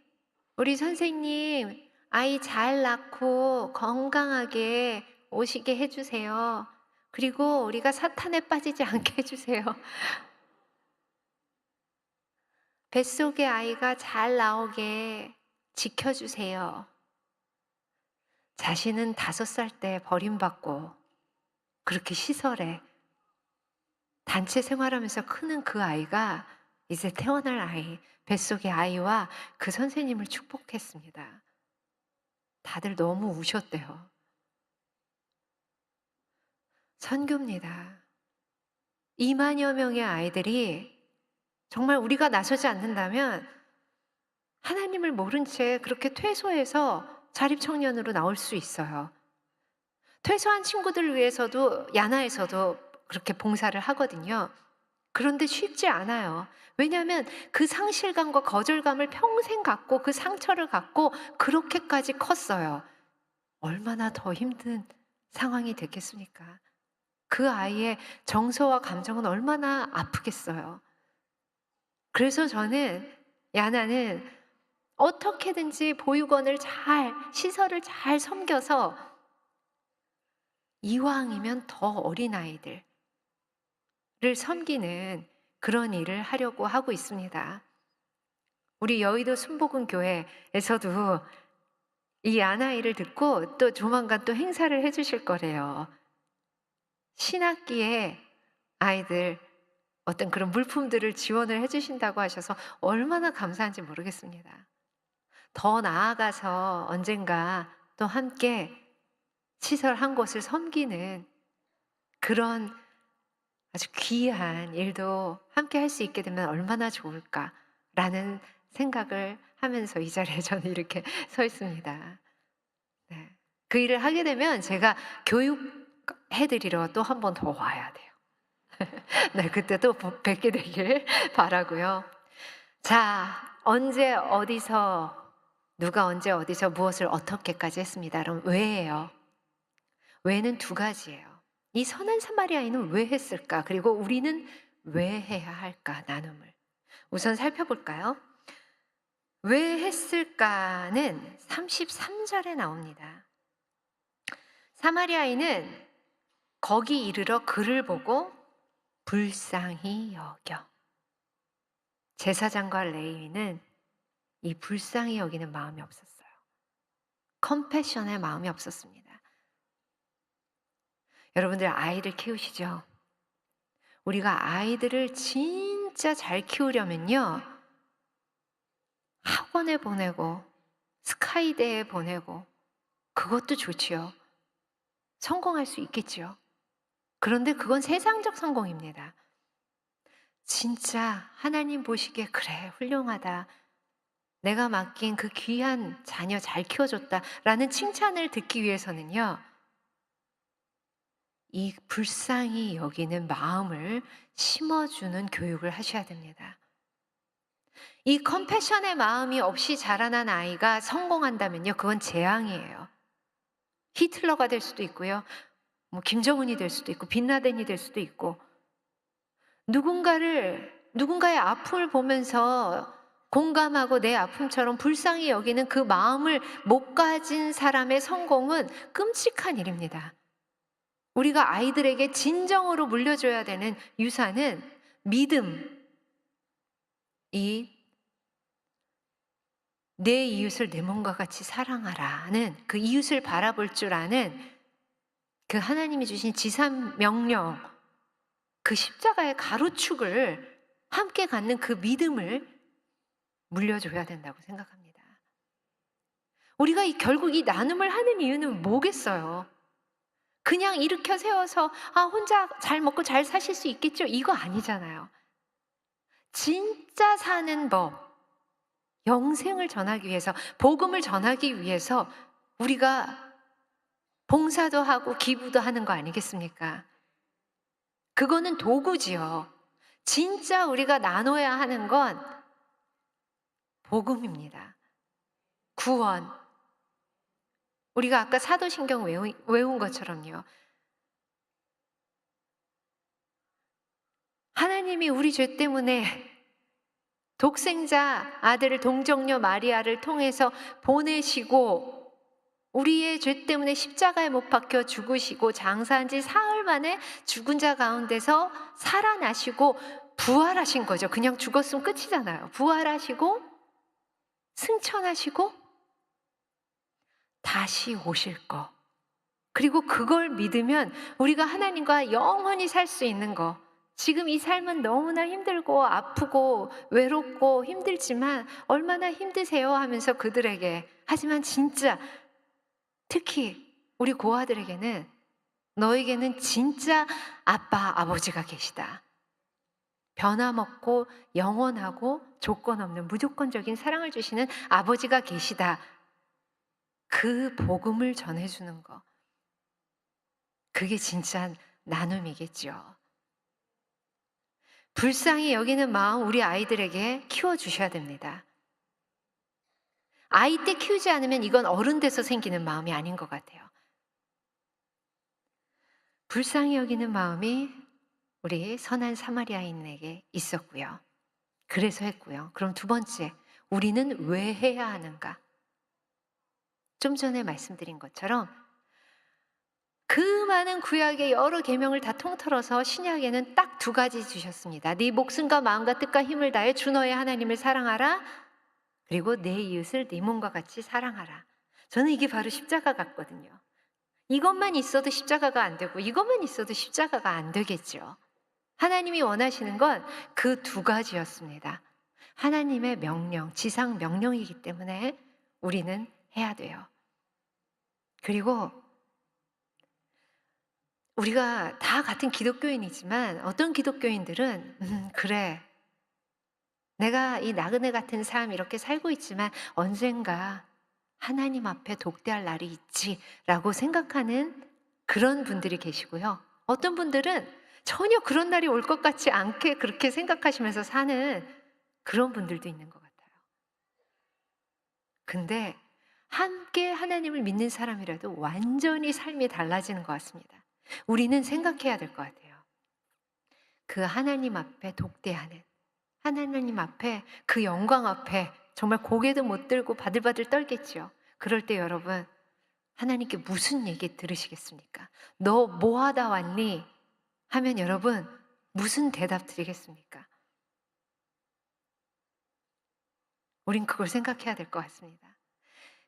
우리 선생님 아이 잘 낳고 건강하게 오시게 해주세요. 그리고 우리가 사탄에 빠지지 않게 해주세요. 뱃속의 아이가 잘 나오게 지켜주세요. 자신은 5살 때 버림받고 그렇게 시설에 단체 생활하면서 크는 그 아이가 이제 태어날 아이, 뱃속의 아이와 그 선생님을 축복했습니다. 다들 너무 우셨대요. 선교입니다. 2만여 명의 아이들이 정말 우리가 나서지 않는다면 하나님을 모른 채 그렇게 퇴소해서 자립청년으로 나올 수 있어요. 퇴소한 친구들을 위해서도 야나에서도 그렇게 봉사를 하거든요. 그런데 쉽지 않아요. 왜냐하면 그 상실감과 거절감을 평생 갖고 그 상처를 갖고 그렇게까지 컸어요. 얼마나 더 힘든 상황이 됐겠습니까? 그 아이의 정서와 감정은 얼마나 아프겠어요. 그래서 저는 야나는 어떻게든지 보육원을 시설을 잘 섬겨서 이왕이면 더 어린아이들을 섬기는 그런 일을 하려고 하고 있습니다. 우리 여의도 순복음교회에서도 이 아나이를 듣고 또 조만간 또 행사를 해주실 거래요. 신학기에 아이들 어떤 그런 물품들을 지원을 해주신다고 하셔서 얼마나 감사한지 모르겠습니다. 더 나아가서 언젠가 또 함께 시설 한 곳을 섬기는 그런 아주 귀한 일도 함께 할 수 있게 되면 얼마나 좋을까라는 생각을 하면서 이 자리에 저는 이렇게 서 있습니다. 네. 그 일을 하게 되면 제가 교육해드리러 또 한 번 더 와야 돼요. 네, 그때 또 뵙게 되길 바라고요. 자, 누가 언제 어디서 무엇을 어떻게까지 했습니다. 그럼 왜예요? 왜는 2가지예요. 이 선한 사마리아인은 왜 했을까? 그리고 우리는 왜 해야 할까? 나눔을 우선 살펴볼까요? 왜 했을까는 33절에 나옵니다. 사마리아인은 거기 이르러 그를 보고 불쌍히 여겨. 제사장과 레위인은 이 불쌍히 여기는 마음이 없었어요. 컴패션의 마음이 없었습니다. 여러분들 아이들 키우시죠? 우리가 아이들을 진짜 잘 키우려면요, 학원에 보내고 스카이대에 보내고 그것도 좋지요. 성공할 수 있겠지요. 그런데 그건 세상적 성공입니다. 진짜 하나님 보시기에 그래, 훌륭하다, 내가 맡긴 그 귀한 자녀 잘 키워줬다라는 칭찬을 듣기 위해서는요, 이 불쌍히 여기는 마음을 심어주는 교육을 하셔야 됩니다. 이 컴패션의 마음이 없이 자라난 아이가 성공한다면요, 그건 재앙이에요. 히틀러가 될 수도 있고요, 뭐 김정은이 될 수도 있고 빈라덴이 될 수도 있고, 누군가의 아픔을 보면서 공감하고 내 아픔처럼 불쌍히 여기는 그 마음을 못 가진 사람의 성공은 끔찍한 일입니다. 우리가 아이들에게 진정으로 물려줘야 되는 유산은 믿음, 내 이웃을 내 몸과 같이 사랑하라는, 그 이웃을 바라볼 줄 아는 그 하나님이 주신 지상명령, 그 십자가의 가로축을 함께 갖는 그 믿음을 물려줘야 된다고 생각합니다. 우리가 결국 이 나눔을 하는 이유는 뭐겠어요? 그냥 일으켜 세워서 혼자 잘 먹고 잘 사실 수 있겠죠? 이거 아니잖아요. 진짜 사는 법, 영생을 전하기 위해서, 복음을 전하기 위해서 우리가 봉사도 하고 기부도 하는 거 아니겠습니까? 그거는 도구지요. 진짜 우리가 나눠야 하는 건 복음입니다. 구원. 우리가 아까 사도신경 외운 것처럼요, 하나님이 우리 죄 때문에 독생자 아들을, 동정녀 마리아를 통해서 보내시고 우리의 죄 때문에 십자가에 못 박혀 죽으시고 장사한 지 사흘 만에 죽은 자 가운데서 살아나시고 부활하신 거죠. 그냥 죽었으면 끝이잖아요. 부활하시고 승천하시고 다시 오실 거, 그리고 그걸 믿으면 우리가 하나님과 영원히 살 수 있는 거. 지금 이 삶은 너무나 힘들고 아프고 외롭고 힘들지만 얼마나 힘드세요 하면서 그들에게, 하지만 진짜 특히 우리 고아들에게는, 너에게는 진짜 아빠, 아버지가 계시다, 변함없고 영원하고 조건 없는 무조건적인 사랑을 주시는 아버지가 계시다, 그 복음을 전해주는 거, 그게 진짜 나눔이겠죠. 불쌍히 여기는 마음 우리 아이들에게 키워주셔야 됩니다. 아이 때 키우지 않으면 이건 어른 돼서 생기는 마음이 아닌 것 같아요. 불쌍히 여기는 마음이 우리 선한 사마리아인에게 있었고요. 그래서 했고요. 그럼 두 번째, 우리는 왜 해야 하는가? 좀 전에 말씀드린 것처럼 그 많은 구약의 여러 계명을 다 통틀어서 신약에는 딱 두 가지 주셨습니다. 네 목숨과 마음과 뜻과 힘을 다해 주 너의 하나님을 사랑하라, 그리고 내 이웃을 네 몸과 같이 사랑하라. 저는 이게 바로 십자가 같거든요. 이것만 있어도 십자가가 안 되고 이것만 있어도 십자가가 안 되겠죠. 하나님이 원하시는 건 그 두 가지였습니다. 하나님의 명령, 지상 명령이기 때문에 우리는 해야 돼요. 그리고 우리가 다 같은 기독교인이지만 어떤 기독교인들은 그래, 내가 이 나그네 같은 삶 이렇게 살고 있지만 언젠가 하나님 앞에 독대할 날이 있지라고 생각하는 그런 분들이 계시고요. 어떤 분들은 전혀 그런 날이 올 것 같지 않게 그렇게 생각하시면서 사는 그런 분들도 있는 것 같아요. 근데 함께 하나님을 믿는 사람이라도 완전히 삶이 달라지는 것 같습니다. 우리는 생각해야 될 것 같아요. 그 하나님 앞에 독대하는, 하나님 앞에, 그 영광 앞에 정말 고개도 못 들고 바들바들 떨겠죠. 그럴 때 여러분, 하나님께 무슨 얘기 들으시겠습니까? 너 뭐 하다 왔니? 하면 여러분 무슨 대답 드리겠습니까? 우린 그걸 생각해야 될 것 같습니다.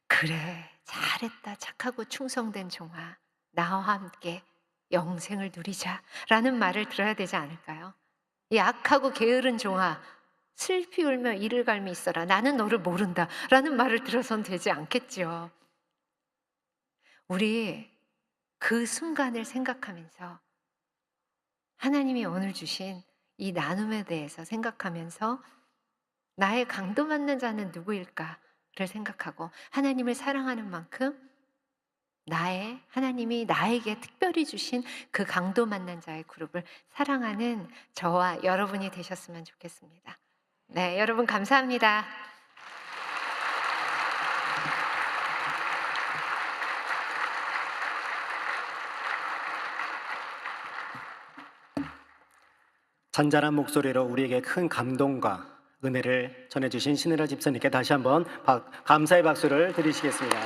그래, 잘했다, 착하고 충성된 종아, 나와 함께 영생을 누리자라는 말을 들어야 되지 않을까요? 이 악하고 게으른 종아, 슬피 울며 이를 갈미 있어라. 나는 너를 모른다. 라는 말을 들어선 되지 않겠죠. 우리 그 순간을 생각하면서 하나님이 오늘 주신 이 나눔에 대해서 생각하면서 나의 강도 맞는 자는 누구일까를 생각하고 하나님을 사랑하는 만큼 하나님이 나에게 특별히 주신 그 강도 만난 자의 그룹을 사랑하는 저와 여러분이 되셨으면 좋겠습니다. 네, 여러분 감사합니다. 잔잔한 목소리로 우리에게 큰 감동과 은혜를 전해주신 신혜라 집사님께 다시 한번 감사의 박수를 드리시겠습니다.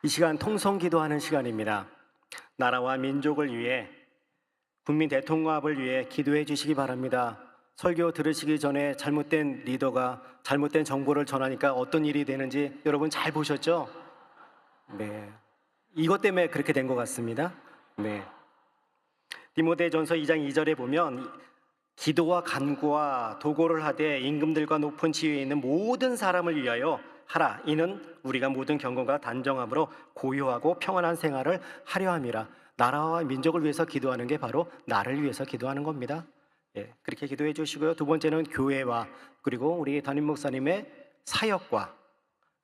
이 시간 통성기도하는 시간입니다. 나라와 민족을 위해, 국민 대통합을 위해 기도해 주시기 바랍니다. 설교 들으시기 전에 잘못된 리더가 잘못된 정보를 전하니까 어떤 일이 되는지 여러분 잘 보셨죠? 네, 이것 때문에 그렇게 된 것 같습니다. 네, 디모데전서 2장 2절에 보면 기도와 간구와 도고를 하되 임금들과 높은 지위에 있는 모든 사람을 위하여 하라. 이는 우리가 모든 경건과 단정함으로 고요하고 평안한 생활을 하려 함이라. 나라와 민족을 위해서 기도하는 게 바로 나를 위해서 기도하는 겁니다. 예, 그렇게 기도해 주시고요. 두 번째는 교회와 그리고 우리 담임 목사님의 사역과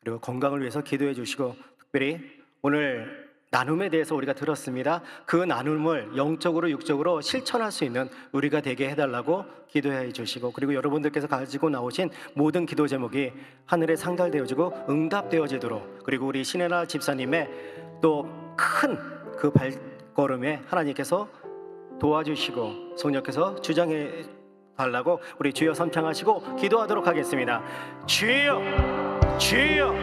그리고 건강을 위해서 기도해 주시고, 특별히 오늘 나눔에 대해서 우리가 들었습니다. 그 나눔을 영적으로 육적으로 실천할 수 있는 우리가 되게 해달라고 기도해 주시고, 그리고 여러분들께서 가지고 나오신 모든 기도 제목이 하늘에 상달되어지고 응답되어지도록, 그리고 우리 신혜라 집사님의 또 큰 그 발걸음에 하나님께서 도와주시고 성령께서 주장해 달라고 우리 주여 선창하시고 기도하도록 하겠습니다. 주여, 주여,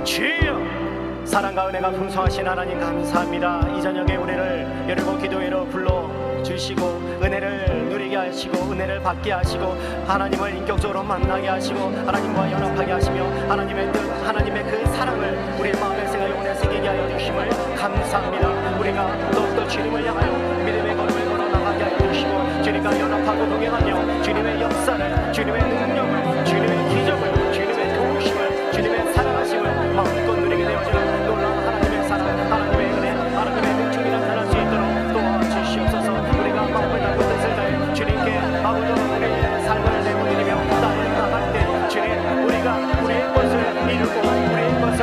주여. 사랑과 은혜가 풍성하신 하나님 감사합니다. 이 저녁에 우리를 열고 기도회로 불러주시고 은혜를 누리게 하시고 은혜를 받게 하시고 하나님을 인격적으로 만나게 하시고 하나님과 연합하게 하시며 하나님의 뜻, 하나님의 그 사랑을 우리의 마음에 생각에 오늘 새기게 하여 주심을 감사합니다. 우리가 더욱더 주님을 향하여 믿음의 걸음을 걸어 나가게 하여 주시고 주님과 연합하고 동행하며 주님의 역사를, 주님의 능력을, 주님의 기적을, 주님의 도우심을, 주님의 사랑하심을 마음껏 누리게 되어지는 놀라운 하나님의 사랑, 하나님의 은혜, 하나님의 능력이 나타날 수 있도록 도와주시옵소서. 우리가 마음을 담고 뜻을 다해 주님께 아버지 우리의 삶을 내어드리며 나를 나갈 때 주님, 우리가 우리의 것을 이루고 우리의 것을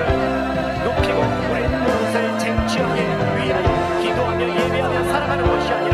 높이고 우리의 것을 쟁취하기 위하여 기도하며 예배하며 살아가는 것이 아니라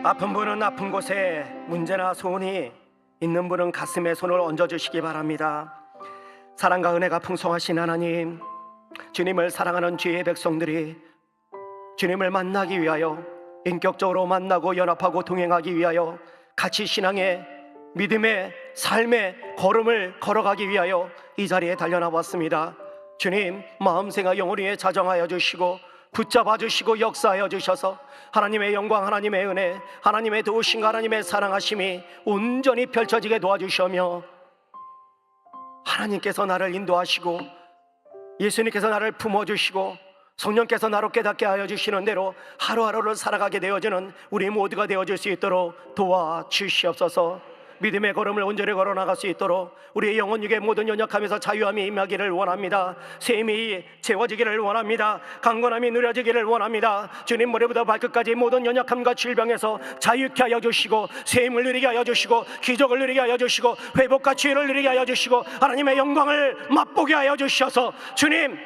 아픈 분은 아픈 곳에 문제나 소원이 있는 분은 가슴에 손을 얹어주시기 바랍니다. 사랑과 은혜가 풍성하신 하나님, 주님을 사랑하는 주의 백성들이 주님을 만나기 위하여 인격적으로 만나고 연합하고 동행하기 위하여 같이 신앙의 믿음의 삶의 걸음을 걸어가기 위하여 이 자리에 달려나왔습니다. 주님, 마음생각 영혼위에 자정하여 주시고 붙잡아 주시고 역사하여 주셔서 하나님의 영광, 하나님의 은혜, 하나님의 도우심과 하나님의 사랑하심이 온전히 펼쳐지게 도와주시며 하나님께서 나를 인도하시고 예수님께서 나를 품어주시고 성령께서 나로 깨닫게 하여 주시는 대로 하루하루를 살아가게 되어지는 우리 모두가 되어질 수 있도록 도와주시옵소서. 믿음의 걸음을 온전히 걸어나갈 수 있도록 우리의 영혼 육의 모든 연약함에서 자유함이 임하기를 원합니다. 셈이 채워지기를 원합니다. 강건함이 누려지기를 원합니다. 주님, 머리부터 발끝까지 모든 연약함과 질병에서 자유케 하여 주시고 셈을 누리게 하여 주시고 기적을 누리게 하여 주시고 회복과 치유를 누리게 하여 주시고 하나님의 영광을 맛보게 하여 주셔서 주님,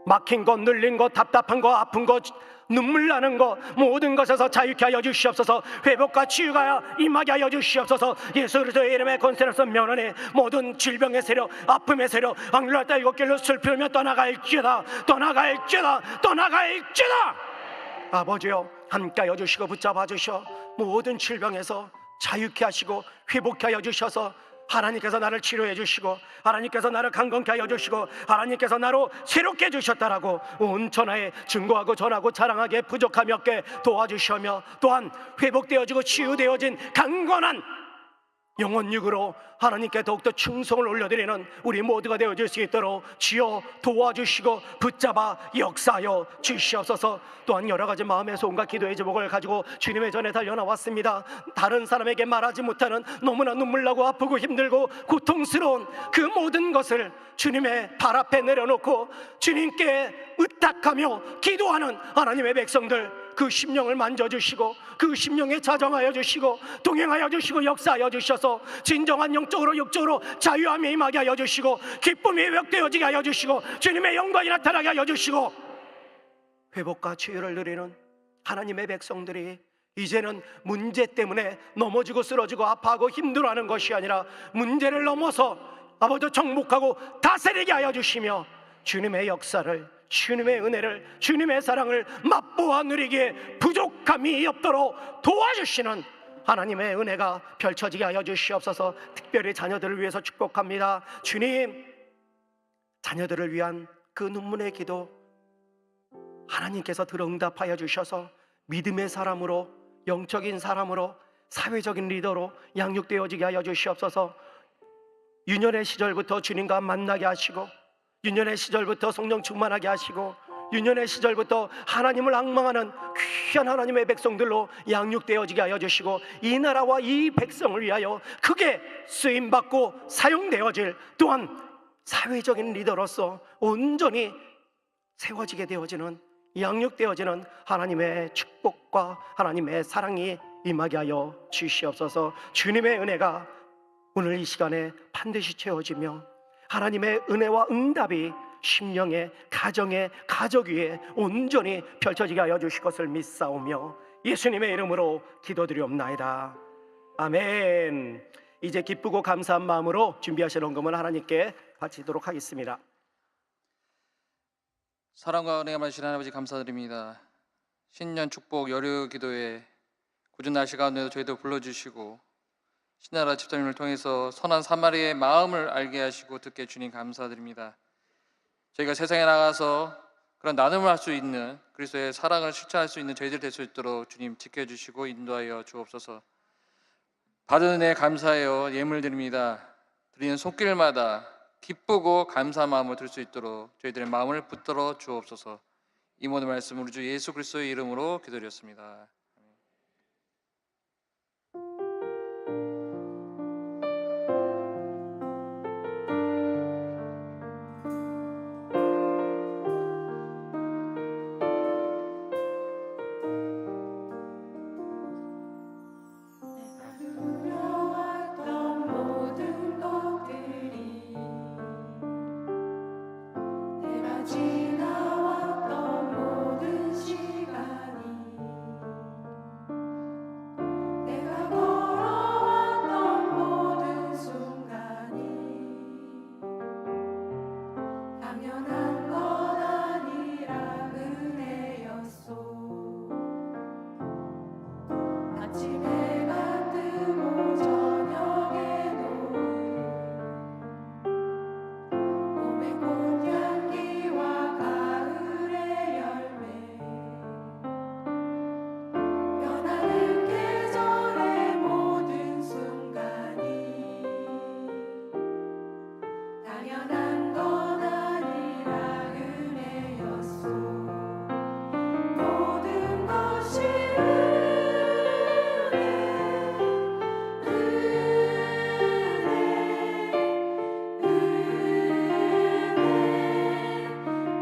막힌 것, 눌린 것, 답답한 것, 아픈 것, 눈물 나는 것 모든 것에서 자유케 하여 주시옵소서. 회복과 치유가 임하게 하여 주시옵소서. 예수 그리스도의 이름의 권세로서 면하니 모든 질병의 세력, 아픔의 세력, 악랄 다 일곱 길로 슬프며 떠나갈지어다, 떠나갈지어다, 떠나갈지어다. 아버지여, 함께 하여 주시고 붙잡아 주셔 모든 질병에서 자유케 하시고 회복케 하여 주셔서 하나님께서 나를 치료해 주시고 하나님께서 나를 강건케 하여 주시고 하나님께서 나로 새롭게 해주셨다라고 온 천하에 증거하고 전하고 자랑하게 부족함이 없게 도와주시며 또한 회복되어지고 치유되어진 강건한 영혼육으로 하나님께 더욱더 충성을 올려드리는 우리 모두가 되어질 수 있도록 주여 도와주시고 붙잡아 역사하여 주시옵소서. 또한 여러 가지 마음의 소원과 기도의 제목을 가지고 주님의 전에 달려나왔습니다. 다른 사람에게 말하지 못하는 너무나 눈물나고 아프고 힘들고 고통스러운 그 모든 것을 주님의 발 앞에 내려놓고 주님께 의탁하며 기도하는 하나님의 백성들, 그 심령을 만져주시고 그 심령에 자정하여 주시고 동행하여 주시고 역사하여 주셔서 진정한 영적으로 육적으로 자유함이 임하게 하여 주시고 기쁨이 회복되어지게 하여 주시고 주님의 영광이 나타나게 하여 주시고 회복과 치유를 누리는 하나님의 백성들이 이제는 문제 때문에 넘어지고 쓰러지고 아파하고 힘들어하는 것이 아니라 문제를 넘어서 아버지 정복하고 다스리게 하여 주시며 주님의 역사를, 주님의 은혜를, 주님의 사랑을 맛보아 누리기에 부족함이 없도록 도와주시는 하나님의 은혜가 펼쳐지게 하여 주시옵소서. 특별히 자녀들을 위해서 축복합니다. 주님, 자녀들을 위한 그 눈물의 기도 하나님께서 들어응답하여 주셔서 믿음의 사람으로, 영적인 사람으로, 사회적인 리더로 양육되어지게 하여 주시옵소서. 유년의 시절부터 주님과 만나게 하시고 유년의 시절부터 성령 충만하게 하시고 유년의 시절부터 하나님을 앙망하는 귀한 하나님의 백성들로 양육되어지게 하여 주시고 이 나라와 이 백성을 위하여 크게 쓰임받고 사용되어질 또한 사회적인 리더로서 온전히 세워지게 되어지는 양육되어지는 하나님의 축복과 하나님의 사랑이 임하게 하여 주시옵소서. 주님의 은혜가 오늘 이 시간에 반드시 채워지며 하나님의 은혜와 응답이 심령에, 가정에, 가족 위에 온전히 펼쳐지게 하여 주실 것을 믿사오며 예수님의 이름으로 기도드리옵나이다. 아멘. 이제 기쁘고 감사한 마음으로 준비하신 헌금을 하나님께 바치도록 하겠습니다. 사랑과 은혜가 많으신 하나님 아버지 감사드립니다. 신년 축복 여류 기도회 굳은 날씨 가운데도 저희도 불러주시고 신나라 집사님을 통해서 선한 사마리의 마음을 알게 하시고 듣게 주님 감사드립니다. 저희가 세상에 나가서 그런 나눔을 할 수 있는 그리스도의 사랑을 실천할 수 있는 저희들 될 수 있도록 주님 지켜주시고 인도하여 주옵소서. 받은 은혜 감사하여 예물 드립니다. 드리는 손길마다 기쁘고 감사한 마음을 들 수 있도록 저희들의 마음을 붙들어 주옵소서. 이 모든 말씀을 우리 주 예수 그리스도의 이름으로 기도드렸습니다. 두려웠던 모든 것들이 내가 지나왔던 모든 시간이 당연한 것 아니라 은혜였소. 아침 해가 뜨고 저녁에 봄의 꽃향기와 가을의 열매, 변하는 계절의 모든 순간이 당연한 것 아니라 은혜였소. 모든 것이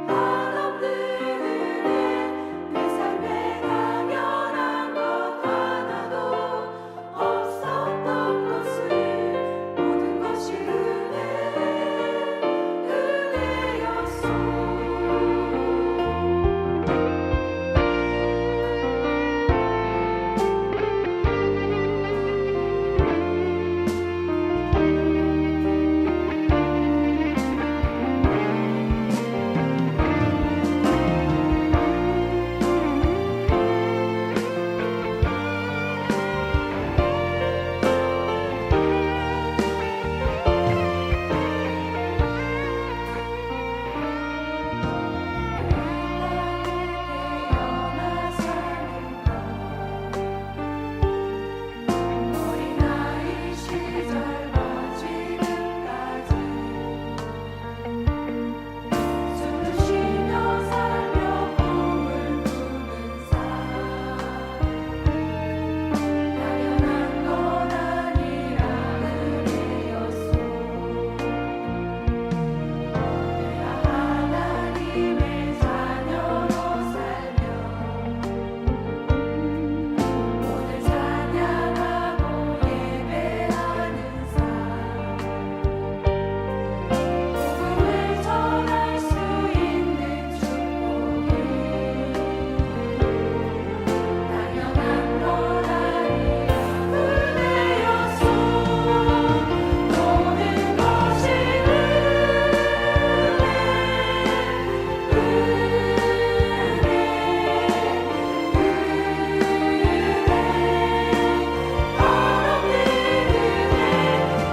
한없는 은혜, 내 삶에 당연한 것 하나도 없었던 것을 모든 것이 은혜였소. 어린아이 시절과 지금까지 숨을 쉬며 살며 꿈을 꾸는 삶, 당연한 것 아니라 은혜였소. 내가 하나님의 자녀로 살며 오늘 찬양하고 예배하는 삶, 복음을 전할 수 있는 축복이 당연한 것 아니라 은혜였소. 모든 것이 한없는 은혜,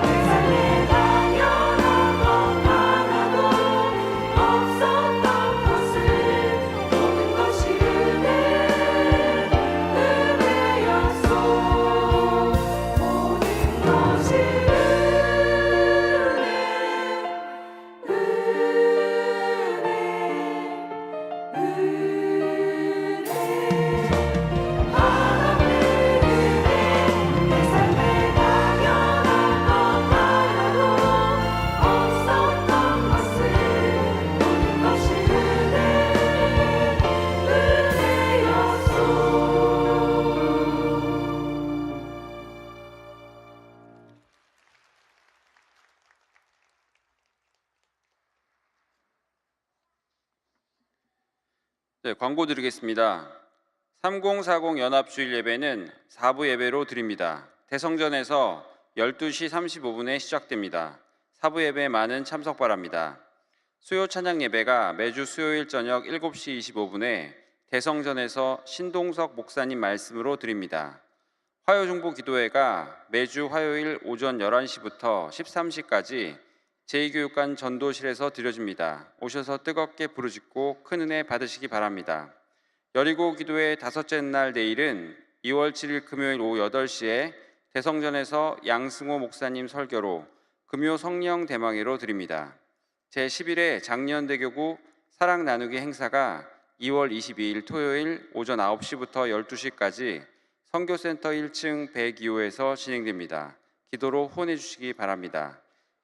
내 삶에 당연한 것 하나도 없었던 것을 모든 것이 은혜였소. 모든 것이 한없는 은혜, 내 삶에 당연한 것 하나도 없었던 것을 모든 것이 은혜였소. 네, 광고 드리겠습니다. 3040 연합주일 예배는 4부 예배로 드립니다. 대성전에서 12시 35분에 시작됩니다. 4부 예배에 많은 참석 바랍니다. 수요 찬양 예배가 매주 수요일 저녁 7시 25분에 대성전에서 신동석 목사님 말씀으로 드립니다. 화요중보 기도회가 매주 화요일 오전 11시부터 13시까지 제2교육관 전도실에서 드려집니다. 오셔서 뜨겁게 부르짖고 큰 은혜 받으시기 바랍니다. 여리고 기도회 다섯째 날 내일은 2월 7일 금요일 오후 8시에 대성전에서 양승호 목사님 설교로 금요 성령 대망회로 드립니다. 제11회 장년대교구 사랑 나누기 행사가 2월 22일 토요일 오전 9시부터 12시까지 선교센터 1층 102호에서 진행됩니다. 기도로 후원해 주시기 바랍니다.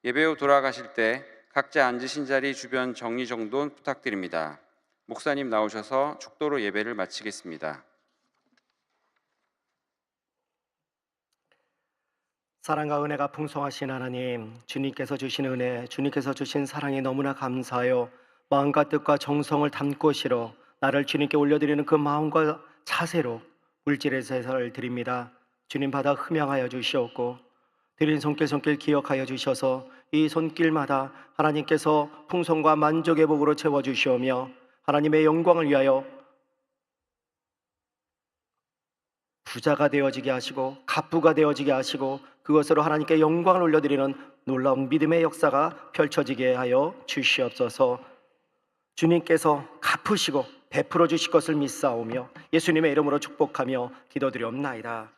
예배 후 돌아가실 때 각자 앉으신 자리 주변 정리정돈 부탁드립니다. 목사님 나오셔서 축도로 예배를 마치겠습니다. 사랑과 은혜가 풍성하신 하나님, 주님께서 주신 은혜, 주님께서 주신 사랑이 너무나 감사하여 마음과 뜻과 정성을 담고 실어 나를 주님께 올려드리는 그 마음과 자세로 물질의 제사를 드립니다. 주님 받아 흠양하여 주시옵고 드린 손길 기억하여 주셔서 이 손길마다 하나님께서 풍성과 만족의 복으로 채워주시오며 하나님의 영광을 위하여 부자가 되어지게 하시고 갑부가 되어지게 하시고 그것으로 하나님께 영광을 올려드리는 놀라운 믿음의 역사가 펼쳐지게 하여 주시옵소서. 주님께서 갚으시고 베풀어 주실 것을 믿사오며 예수님의 이름으로 축복하며 기도드리옵나이다.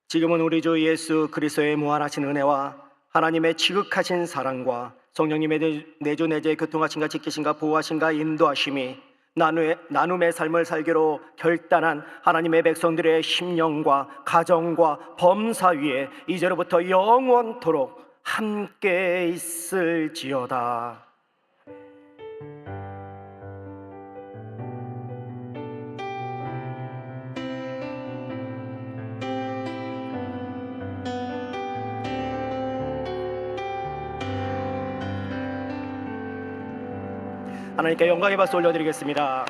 지금은 우리 주 예수 그리스도의 무한하신 은혜와 하나님의 지극하신 사랑과 성령님의 내주 내재의 교통하심과 지키심과 보호하심과 인도하심이 나눔의 삶을 살기로 결단한 하나님의 백성들의 심령과 가정과 범사 위에 이제로부터 영원토록 함께 있을지어다. 하나님께 영광의 박수 올려드리겠습니다.